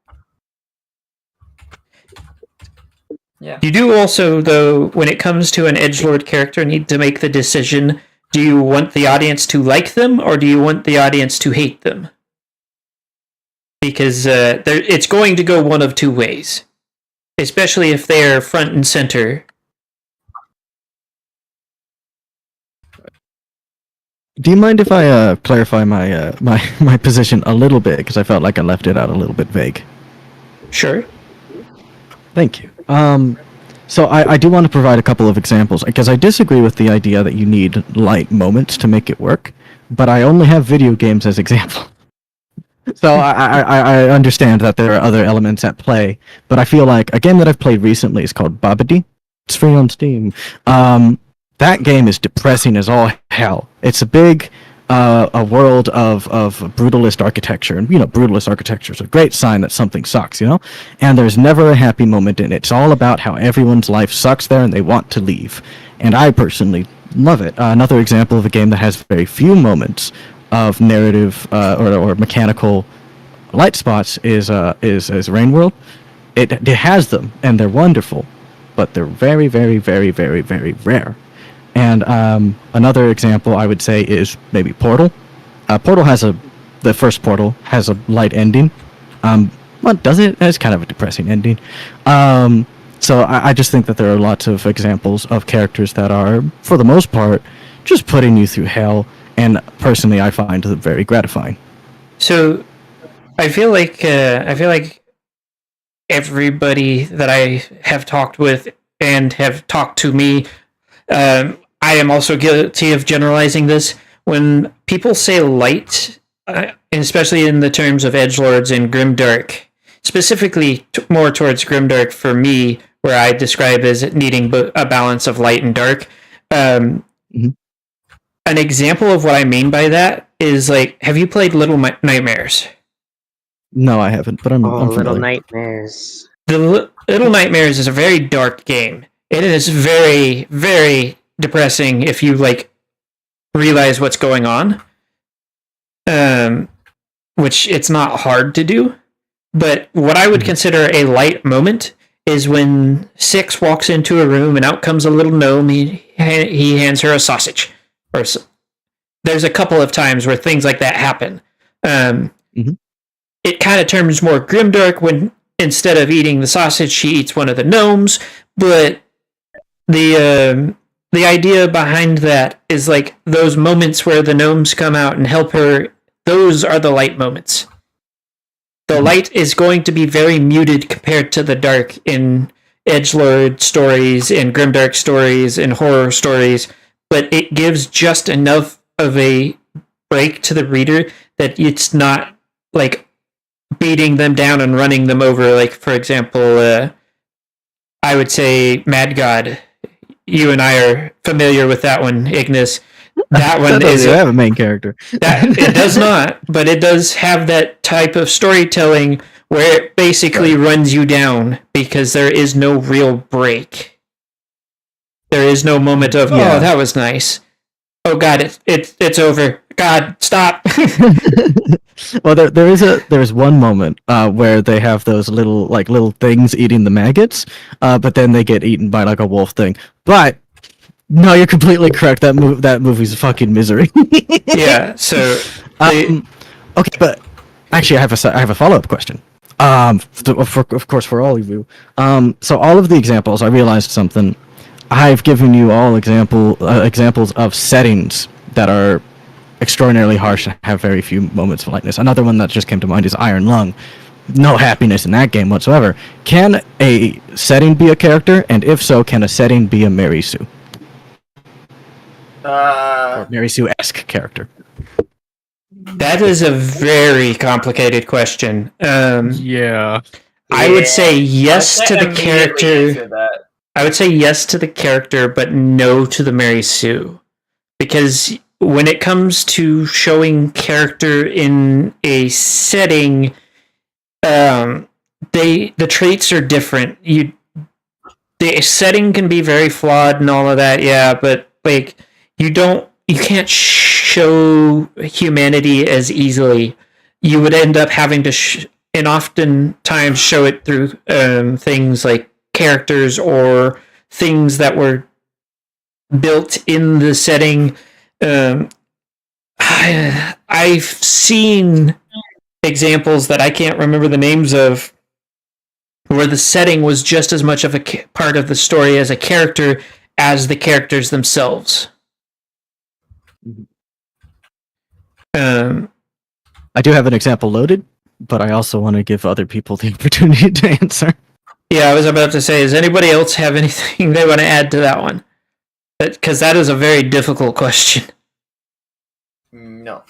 Yeah. You do also, though, when it comes to an edgelord character, need to make the decision: do you want the audience to like them, or do you want the audience to hate them? Because it's going to go one of two ways, especially if they're front and center. Do you mind if I clarify my my position a little bit, because I felt like I left it out a little bit vague? Sure. Thank you. So I do want to provide a couple of examples, because I disagree with the idea that you need light moments to make it work, but I only have video games as example. So I understand that there are other elements at play, but I feel like a game that I've played recently is called Babidi. It's free on Steam. That game is depressing as all hell. It's a big a world of brutalist architecture, and brutalist architecture is a great sign that something sucks, and there's never a happy moment in it. It's all about how everyone's life sucks there and they want to leave, and I personally love it. Another example of a game that has very few moments of narrative or mechanical light spots is Rain World. It has them, and they're wonderful, but they're very, very, very, very, very rare. And another example I would say is maybe Portal. The first Portal has a light ending. What does it? It's kind of a depressing ending. So I just think that there are lots of examples of characters that are, for the most part, just putting you through hell. And personally, I find them very gratifying. So, I feel like everybody that I have talked with and have talked to me, I am also guilty of generalizing this. When people say light, especially in the terms of edgelords and grimdark, specifically more towards grimdark for me, where I describe as needing a balance of light and dark. An example of what I mean by that is like, have you played Little Nightmares? No, I haven't, but I'm familiar. Little Nightmares. The Little Nightmares is a very dark game. It is very, very depressing if you realize what's going on. Which it's not hard to do. But what I would consider a light moment is when Six walks into a room and out comes a little gnome. He hands her a sausage. There's a couple of times where things like that happen. It kind of turns more grimdark when instead of eating the sausage, she eats one of the gnomes. But the idea behind that is like those moments where the gnomes come out and help her. Those are the light moments. The light is going to be very muted compared to the dark in edgelord stories, in grimdark stories, in horror stories. But it gives just enough of a break to the reader that it's not like beating them down and running them over. Like, for example, I would say Mad God. You and I are familiar with that one, Ignis. That one That doesn't is even have a main character. that it does not, but it does have that type of storytelling where it basically runs you down because there is no real break. There is no moment of Yeah. oh, that was nice. Oh god, it's over. God, stop. Well, there is one moment where they have those little things eating the maggots, but then they get eaten by like a wolf thing. But no, you're completely correct. That movie's a fucking misery. Yeah, so they, Okay, but actually, I have a follow up question. Of course, for all of you. So all of the examples, I realized something. I've given you all examples of settings that are extraordinarily harsh and have very few moments of lightness. Another one that just came to mind is Iron Lung. No happiness in that game whatsoever. Can a setting be a character? And if so, can a setting be a Mary Sue? Or Mary Sue-esque character? that is a very complicated question. Yeah. I would say I yes can't to the immediately character. answer that. I would say yes to the character, but no to the Mary Sue. Because when it comes to showing character in a setting, the traits are different. The setting can be very flawed and all of that, yeah, but like you can't show humanity as easily. You would end up having to and oftentimes show it through things like characters or things that were built in the setting. I've seen examples that I can't remember the names of where the setting was just as much of a part of the story as a character as the characters themselves. I do have an example loaded, but I also want to give other people the opportunity to answer. Yeah, I was about to say, does anybody else have anything they want to add to that one? Because that is a very difficult question. No.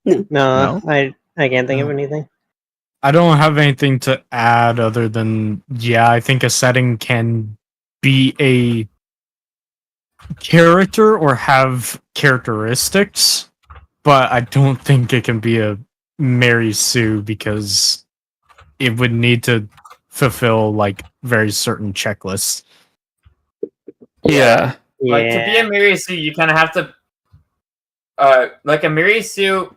No, I can't think of anything. I don't have anything to add other than, yeah, I think a setting can be a character or have characteristics, but I don't think it can be a Mary Sue because it would need to fulfill like very certain checklists. Yeah. Like to be a Mary Sue, you kind of have to, like a Mary Sue.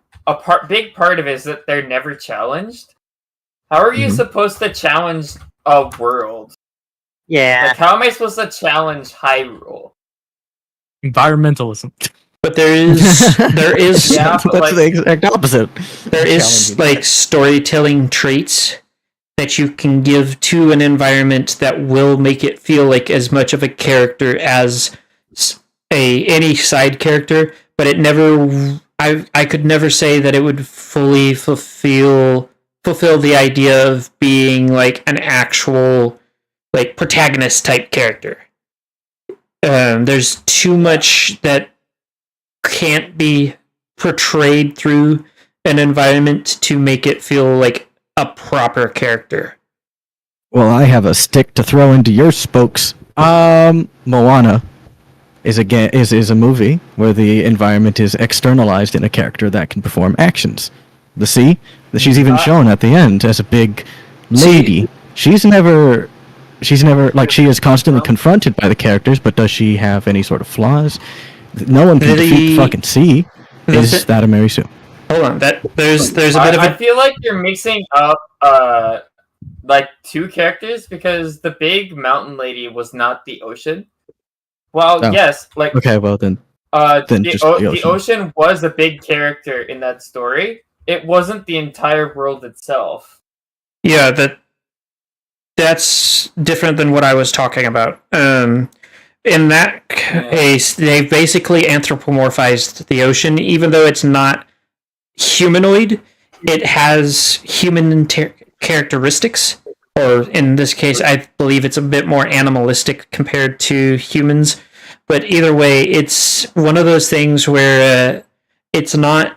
Big part of it is that they're never challenged. How are you supposed to challenge a world? Yeah. Like, how am I supposed to challenge Hyrule? Environmentalism. But there is Yeah, That's but like, the exact opposite. there is like storytelling traits that you can give to an environment that will make it feel like as much of a character as any side character, but it never. I could never say that it would fully fulfill the idea of being like an actual like protagonist type character. There's too much that can't be portrayed through an environment to make it feel like a proper character. Well, I have a stick to throw into your spokes. Moana is a movie where the environment is externalized in a character that can perform actions. The sea, she's even shown at the end as a big lady. She's never like she is constantly confronted by the characters, but does she have any sort of flaws? No one can defeat fucking sea. Is that a Mary Sue? Hold on, there's a bit of I a feel like you're mixing up like two characters because the big mountain lady was not the ocean. Well, yes, like okay, well then the ocean was a big character in that story. It wasn't the entire world itself. yeah, that's different than what I was talking about. In that case, they basically anthropomorphized the ocean, even though it's not humanoid. It has human characteristics, or in this case, I believe it's a bit more animalistic compared to humans. But either way, it's one of those things where it's not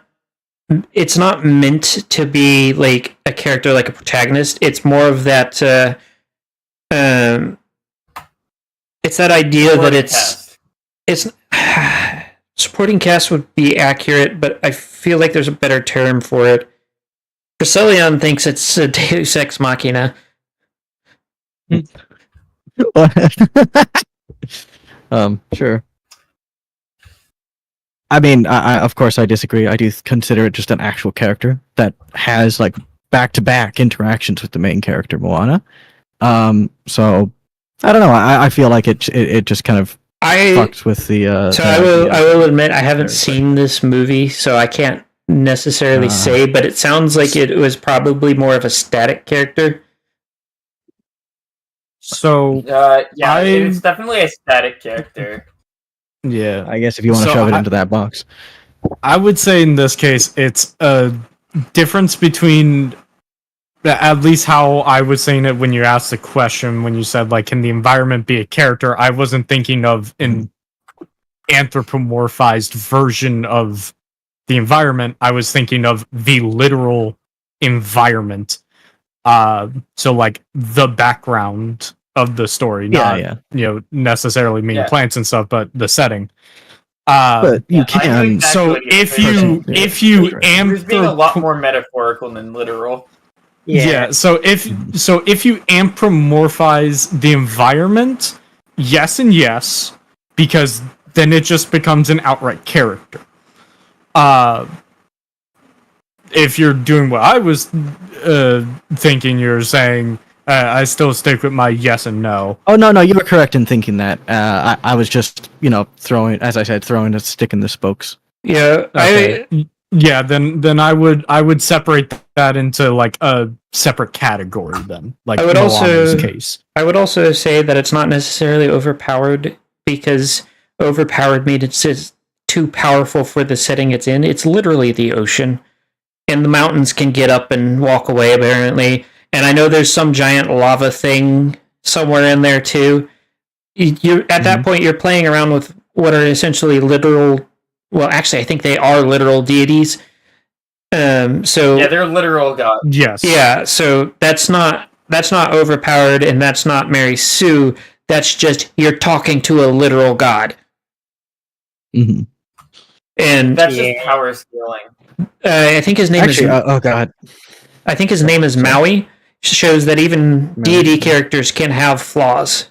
meant to be like a character, like a protagonist. It's more of that. It's that idea that it's supporting cast would be accurate, but I feel like there's a better term for it. Priscillion thinks it's a Deus Ex Machina. Sure. I mean, I of course I disagree. I do consider it just an actual character that has like back-to-back interactions with the main character Moana. So I don't know. I feel like it just kind of fucks with the. So I will admit I haven't seen this movie, so I can't necessarily say, but it sounds like it was probably more of a static character. So yeah, it's definitely a static character. Yeah, I guess if you want to shove it into that box. I would say in this case, it's a difference between, at least how I was saying it when you asked the question, when you said, like, can the environment be a character? I wasn't thinking of an anthropomorphized version of the environment. I was thinking of the literal environment. So, like, the background of the story, not necessarily plants and stuff, but the setting. But you can. So if you It's being a lot more metaphorical than literal. Yeah. So if you anthropomorphize the environment, yes and yes, because then it just becomes an outright character. If you're doing what I was thinking, you're saying. I still stick with my yes and no. Oh no, you were correct in thinking that. I was just, throwing a stick in the spokes. Yeah, okay. Then I would separate that into like a separate category. Then, like I would also say that it's not necessarily overpowered, because overpowered means it's too powerful for the setting it's in. It's literally the ocean, and the mountains can get up and walk away apparently. And I know there's some giant lava thing somewhere in there too. You at that point you're playing around with what are essentially literal. Well, actually, I think they are literal deities. So yeah, they're literal gods. Yes. Yeah. So that's not overpowered, and that's not Mary Sue. That's just you're talking to a literal god. Mm-hmm. And that's just power scaling. I think his name is. Oh god. I think his name is Maui. Shows that even deity characters can have flaws.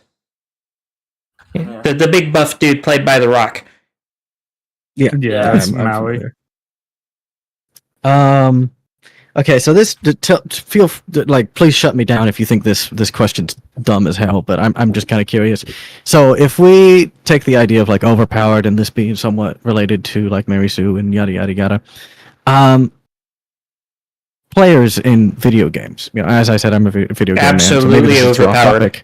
Yeah. The big buff dude played by The Rock. Yeah, that's Maui. Okay, so this please shut me down if you think this question's dumb as hell, but I'm just kind of curious. So if we take the idea of like overpowered and this being somewhat related to like Mary Sue and yada yada yada, players in video games, as I said, I'm a video game absolutely man, so overpowered.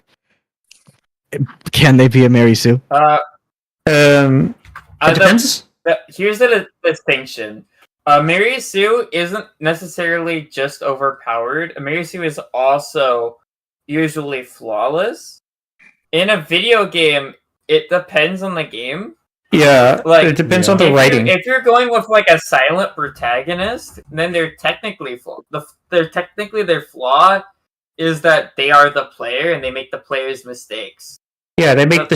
Can they be a Mary Sue? It depends. Here's the distinction. Mary Sue isn't necessarily just overpowered. Mary Sue is also usually flawless. In a video game, it depends on the game. Yeah, it depends on the writing. If you're going with like a silent protagonist, then they're technically their flaw is that they are the player and they make the player's mistakes. Yeah, they make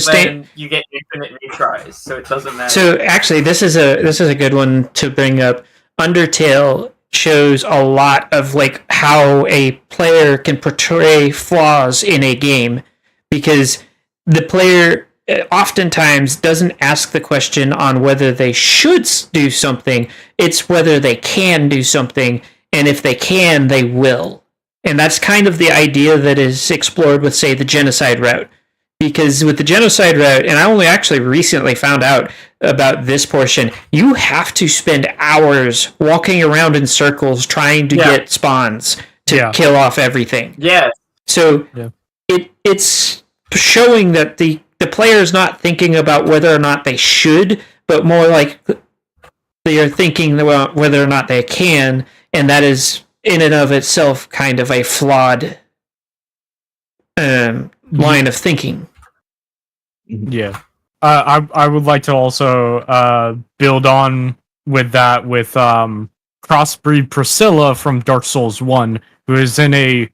you get infinite retries, so it doesn't matter. So actually, this is a good one to bring up. Undertale shows a lot of like how a player can portray flaws in a game, because the player oftentimes doesn't ask the question on whether they should do something. It's whether they can do something, and if they can, they will. And that's kind of the idea that is explored with, say, the genocide route. Because with the genocide route, and I only actually recently found out about this portion, you have to spend hours walking around in circles trying to get spawns to kill off everything. Yeah. So it's showing that the player's not thinking about whether or not they should, but more like they are thinking about whether or not they can, and that is in and of itself kind of a flawed line of thinking. Yeah. I would like to also build on with that with Crossbreed Priscilla from Dark Souls 1, who is in a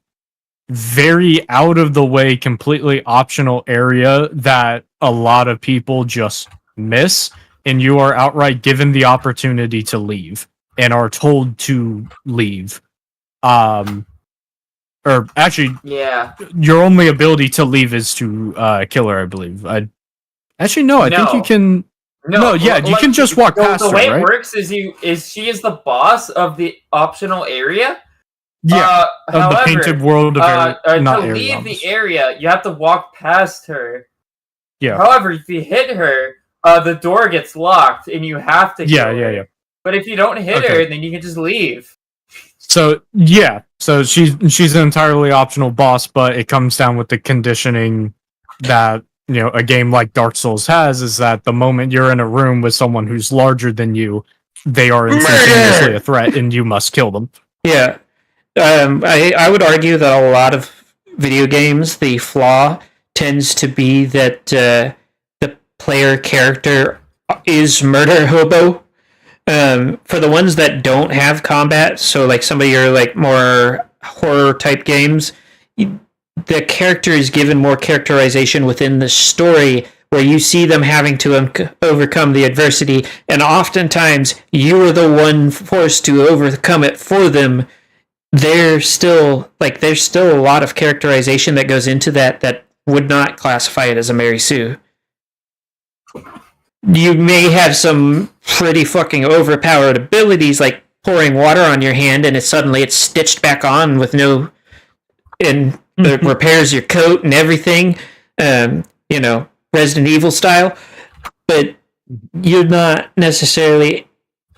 very out of the way, completely optional area that a lot of people just miss. and you are outright given the opportunity to leave and are told to leave, or actually, Yeah. your only ability to leave is to kill her, I believe. I think you No. can. No, yeah, you like, can just walk past the her, way right? it works is she is the boss of the optional area. Yeah, of however, the painted world of to not leave Arianos. the area, you have to walk past her. Yeah. However, if you hit her, the door gets locked, and you have to kill her. Yeah. But if you don't hit Okay. her, then you can just leave. So she's an entirely optional boss, but it comes down with the conditioning that a game like Dark Souls has, is that the moment you're in a room with someone who's larger than you, they are instantaneously a threat, and you must kill them. Yeah. I would argue that a lot of video games, the flaw tends to be that the player character is murder hobo. For the ones that don't have combat, so like some of your like more horror type games, the character is given more characterization within the story, where you see them having to overcome the adversity, and oftentimes you are the one forced to overcome it for them. There's still a lot of characterization that goes into that would not classify it as a Mary Sue. You may have some pretty fucking overpowered abilities, like pouring water on your hand and it's stitched back on with no, and it repairs your coat and everything, Resident Evil style. But you're not necessarily.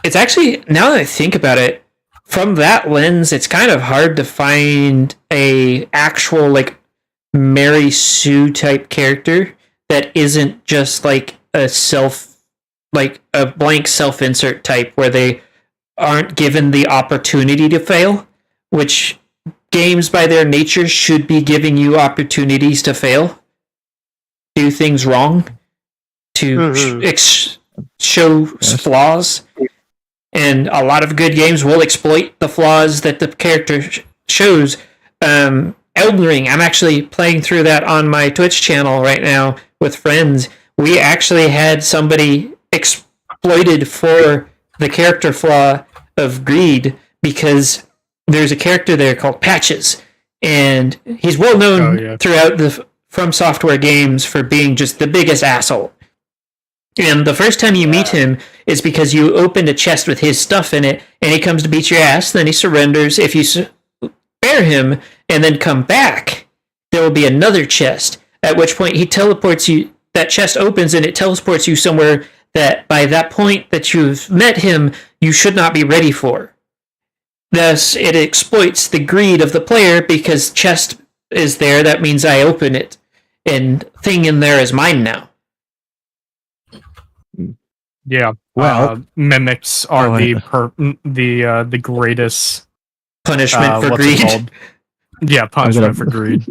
It's actually, now that I think about it, from that lens, it's kind of hard to find a actual like Mary Sue type character that isn't just like a blank self-insert type where they aren't given the opportunity to fail, which games by their nature should be giving you opportunities to fail, do things wrong, to show flaws. And a lot of good games will exploit the flaws that the character shows. Elden Ring, I'm actually playing through that on my Twitch channel right now with friends. We actually had somebody exploited for the character flaw of greed, because there's a character there called Patches, and he's well known throughout the From Software games for being just the biggest asshole. And the first time you meet him is because you opened a chest with his stuff in it, and he comes to beat your ass, then he surrenders. If you spare him and then come back, there will be another chest, at which point he teleports you. That chest opens and it teleports you somewhere that by that point that you've met him, you should not be ready for. Thus, it exploits the greed of the player, because chest is there, that means I open it, and thing in there is mine now. Yeah. Well, mimics are the greatest punishment for what's greed. it called? Yeah, punishment for greed.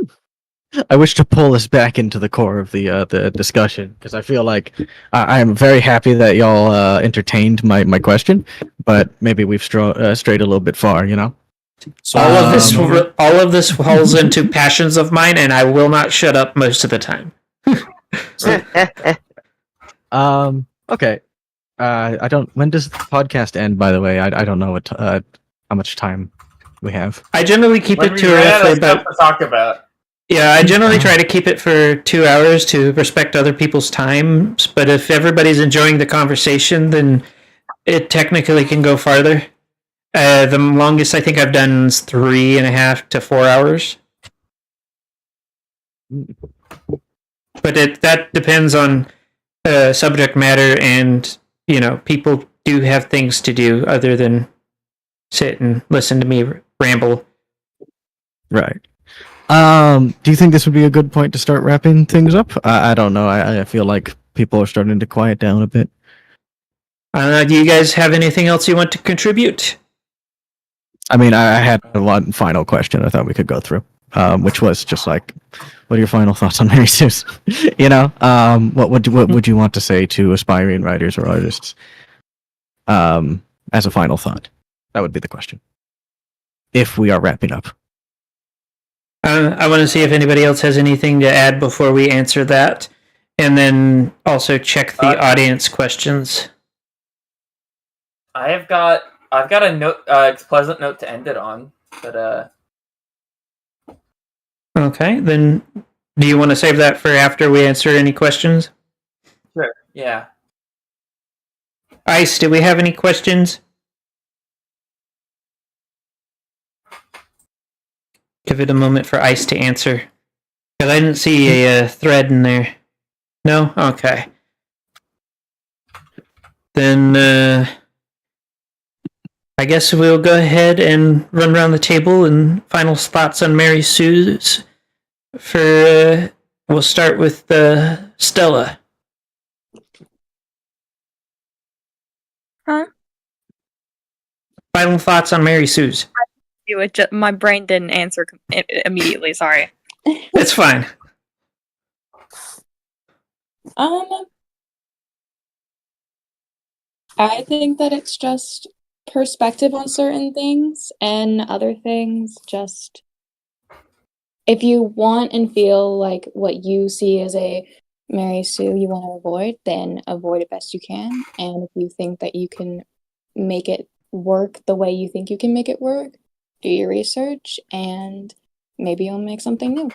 I wish to pull us back into the core of the discussion, because I feel like I am very happy that y'all entertained my question, but maybe we've strayed a little bit far, So all of this falls into passions of mine, and I will not shut up most of the time. Okay. I don't. When does the podcast end? By the way, I don't know how much time we have. I generally keep When it we to ran out of about. stuff to talk about. Yeah, I generally try to keep it for 2 hours to respect other people's times. But if everybody's enjoying the conversation, then it technically can go farther. The longest I think I've done is 3.5 to 4 hours. But that depends on subject matter, and people do have things to do other than sit and listen to me ramble. Right. Do you think this would be a good point to start wrapping things up? I don't know. I feel like people are starting to quiet down a bit. Do you guys have anything else you want to contribute? I mean, I had one final question I thought we could go through, which was just like, what are your final thoughts on Mary Sue's? What would you want to say to aspiring writers or artists? As a final thought, that would be the question. If we are wrapping up. I want to see if anybody else has anything to add before we answer that. And then also check the Uh, audience questions. I've got a note, pleasant note to end it on, but Okay, then do you want to save that for after we answer any questions? sure, yeah. Ice, do we have any questions? Give it a moment for Ice to answer. Because I didn't see a thread in there. No? Okay. Then I guess we'll go ahead and run around the table and final thoughts on Mary Sue's. We'll start with Stella. Huh? Final thoughts on Mary Sue's. My brain didn't answer immediately. Sorry. It's fine. I think that it's just perspective on certain things, and other things just if you want and feel like what you see as a Mary Sue you want to avoid, then avoid it best you can. And if you think that you can make it work the way you think you can make it work, do your research and maybe you'll make something new.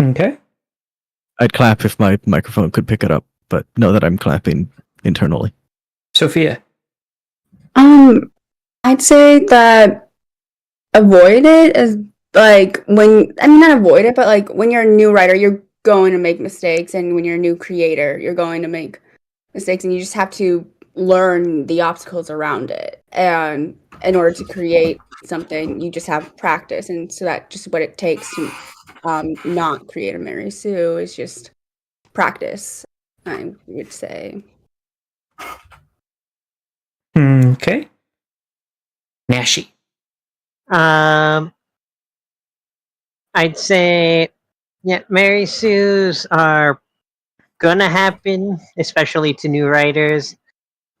Okay. I'd clap if my microphone could pick it up, but know that I'm clapping internally. Sophia. I'd say that avoid it as like not avoid it, but like when you're a new writer, you're going to make mistakes, and when you're a new creator, you're going to make mistakes, and you just have to learn the obstacles around it. And in order to create something, you just have practice, and so that's just what it takes to not create a Mary Sue is just practice, I would say. Okay. Nashi. I'd say, yeah, Mary Sue's are gonna happen, especially to new writers.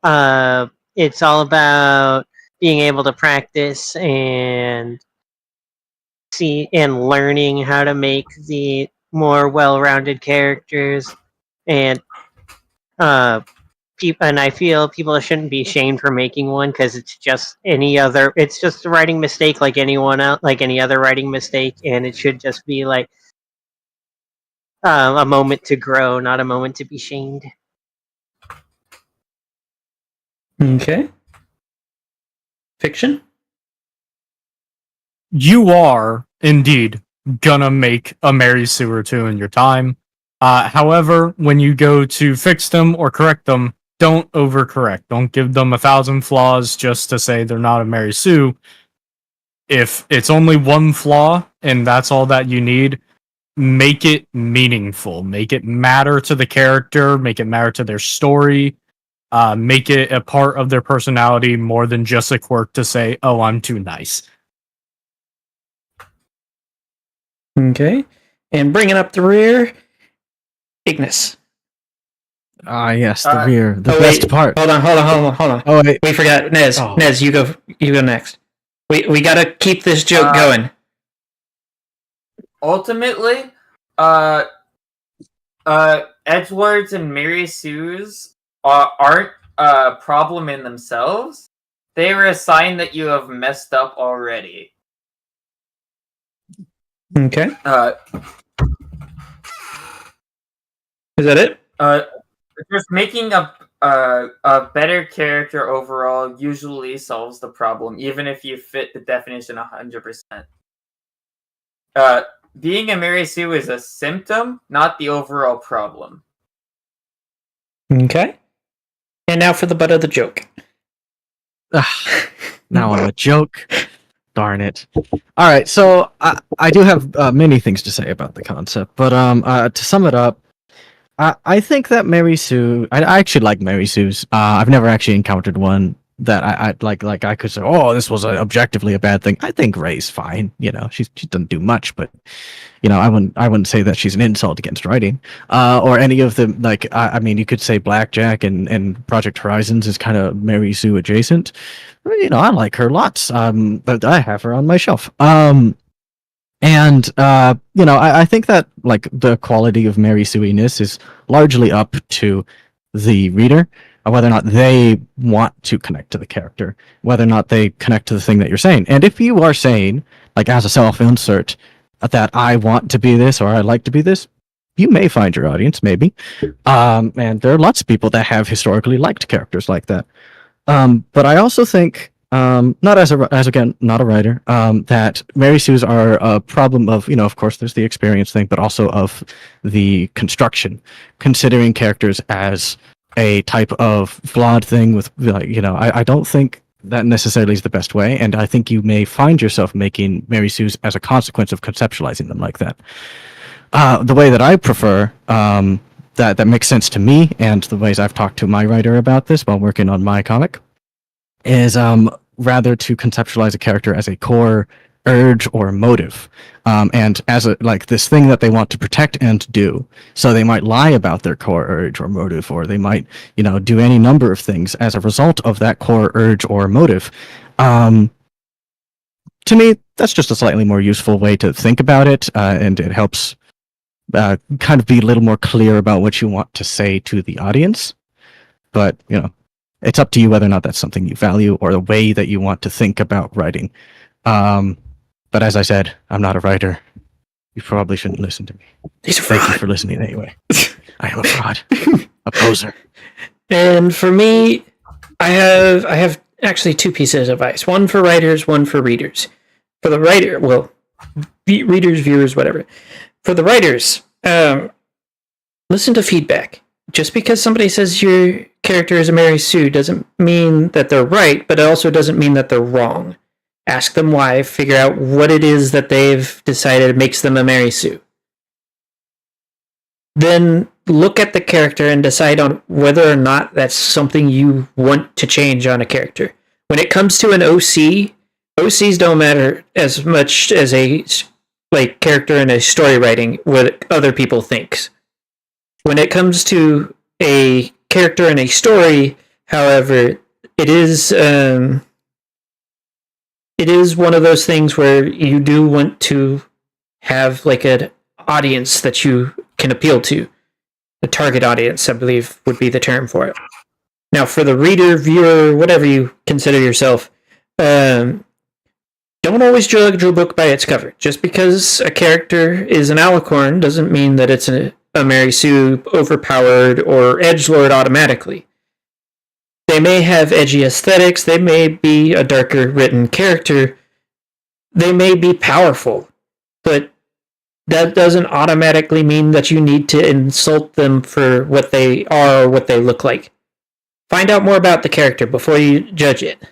It's all about being able to practice and see and learning how to make the more well-rounded characters, and and I feel people shouldn't be shamed for making one because it's just it's just a writing mistake like anyone else, like any other writing mistake, and it should just be like a moment to grow, not a moment to be shamed. Okay. Fiction. You are indeed gonna make a Mary Sue or two in your time. However, when you go to fix them or correct them, don't overcorrect. Don't give them 1,000 flaws just to say they're not a Mary Sue. If it's only one flaw and that's all that you need, make it meaningful. Make it matter to the character. Make it matter to their story. Make it a part of their personality more than just a quirk to say, "Oh, I'm too nice." Okay. And bringing up the rear, Ignis. Yes, the rear, the best wait. part. Hold on. Oh wait, We forgot Nez. Oh. Nez, you go next. We gotta keep this joke going. Ultimately, Edgewords and Mary Sue's aren't a problem in themselves. They are a sign that you have messed up already. Okay. Is that it? Just making a better character overall usually solves the problem, even if you fit the definition 100%. Being a Mary Sue is a symptom, not the overall problem. Okay. And now for the butt of the joke. now I'm a joke. Darn it. All right, so I do have many things to say about the concept, but to sum it up, I think that Mary Sue. I actually like Mary Sue's. I've never actually encountered one that I like. Like I could say, oh, this was objectively a bad thing. I think Ray's fine. You know, she doesn't do much, but you know, I wouldn't say that she's an insult against writing, or any of them. Like I mean, you could say Blackjack and Project Horizons is kind of Mary Sue adjacent. You know, I like her lots. But I have her on my shelf. And And I think that like the quality of Mary Sue-ness is largely up to the reader, whether or not they want to connect to the character, whether or not they connect to the thing that you're saying. And if you are saying, like as a self-insert, that I want to be this or I like to be this, you may find your audience, maybe. And there are lots of people that have historically liked characters like that. But I also think, not as again, not a writer, that Mary Sue's are a problem of, of course, there's the experience thing, but also of the construction, considering characters as a type of flawed thing with, I don't think that necessarily is the best way, and I think you may find yourself making Mary Sue's as a consequence of conceptualizing them like that. The way that I prefer, that makes sense to me, and the ways I've talked to my writer about this while working on my comic, is rather to conceptualize a character as a core urge or motive, and as this thing that they want to protect and do. So they might lie about their core urge or motive, or they might, do any number of things as a result of that core urge or motive. To me, that's just a slightly more useful way to think about it, and it helps kind of be a little more clear about what you want to say to the audience. But, it's up to you whether or not that's something you value or the way that you want to think about writing. But as I said, I'm not a writer. You probably shouldn't listen to me. He's a fraud. Thank you for listening anyway. I am a fraud. A poser. And for me, I have actually two pieces of advice. One for writers, one for readers. For the writer, readers, viewers, whatever. For the writers, listen to feedback. Just because somebody says your character is a Mary Sue doesn't mean that they're right, but it also doesn't mean that they're wrong. Ask them why, figure out what it is that they've decided makes them a Mary Sue. Then look at the character and decide on whether or not that's something you want to change on a character. When it comes to an OC, OCs don't matter as much as a character in a story writing what other people think. When it comes to a character in a story, however, it is one of those things where you do want to have an audience that you can appeal to. A target audience, I believe, would be the term for it. Now, for the reader, viewer, whatever you consider yourself, don't always judge a book by its cover. Just because a character is an Alicorn doesn't mean that it's a Mary Sue overpowered or edgelord automatically. They may have edgy aesthetics, they may be a darker written character, they may be powerful, but that doesn't automatically mean that you need to insult them for what they are or what they look like. Find out more about the character before you judge it.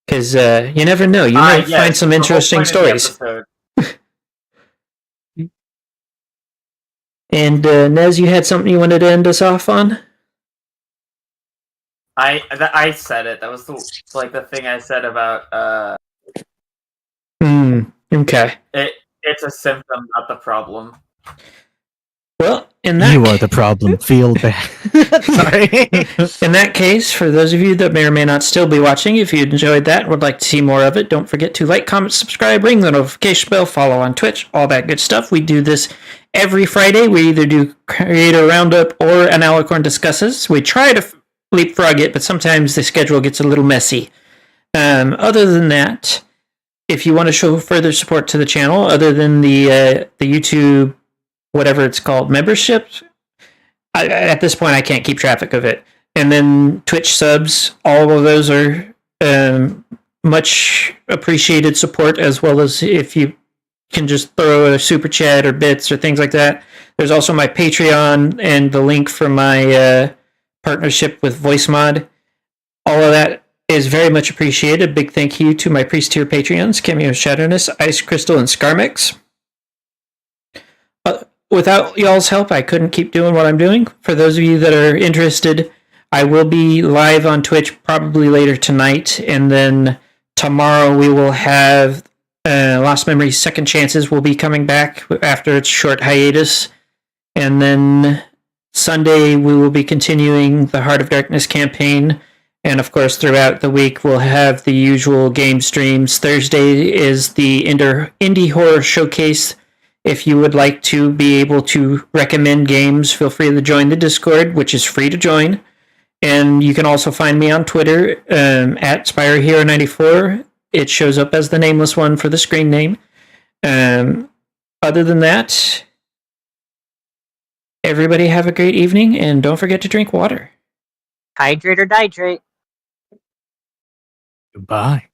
Because you never know, you might find some interesting stories. And Nez, you had something you wanted to end us off on? I said it. That was the thing I said about. Okay. It's a symptom, not the problem. Well, you are the problem. Feel bad. Sorry. In that case, for those of you that may or may not still be watching, if you enjoyed that and would like to see more of it, don't forget to like, comment, subscribe, ring the notification bell, follow on Twitch, all that good stuff. We do this every Friday. We either do Creator Roundup or an Alicorn Discusses. We try to leapfrog it, but sometimes the schedule gets a little messy. Other than that, if you want to show further support to the channel, other than the YouTube, whatever it's called, memberships, at this point I can't keep track of it. And then Twitch subs, all of those are much appreciated support, as well as if you can just throw a super chat or bits or things like that. There's also my Patreon and the link for my partnership with VoiceMod. All of that is very much appreciated. Big thank you to my priest tier Patreons, Cameo Shatterness, Ice Crystal, and Scarmix. Without y'all's help, I couldn't keep doing what I'm doing. For those of you that are interested, I will be live on Twitch probably later tonight, and then tomorrow we will have Lost Memories Second Chances will be coming back after its short hiatus, and then Sunday we will be continuing the Heart of Darkness campaign, And of course, throughout the week, we'll have the usual game streams. Thursday is the Indie Horror Showcase. If you would like to be able to recommend games, feel free to join the Discord, which is free to join. And you can also find me on Twitter at SpireHero94. It shows up as the nameless one for the screen name. Other than that, everybody have a great evening, and don't forget to drink water. Hydrate or dihydrate. Goodbye.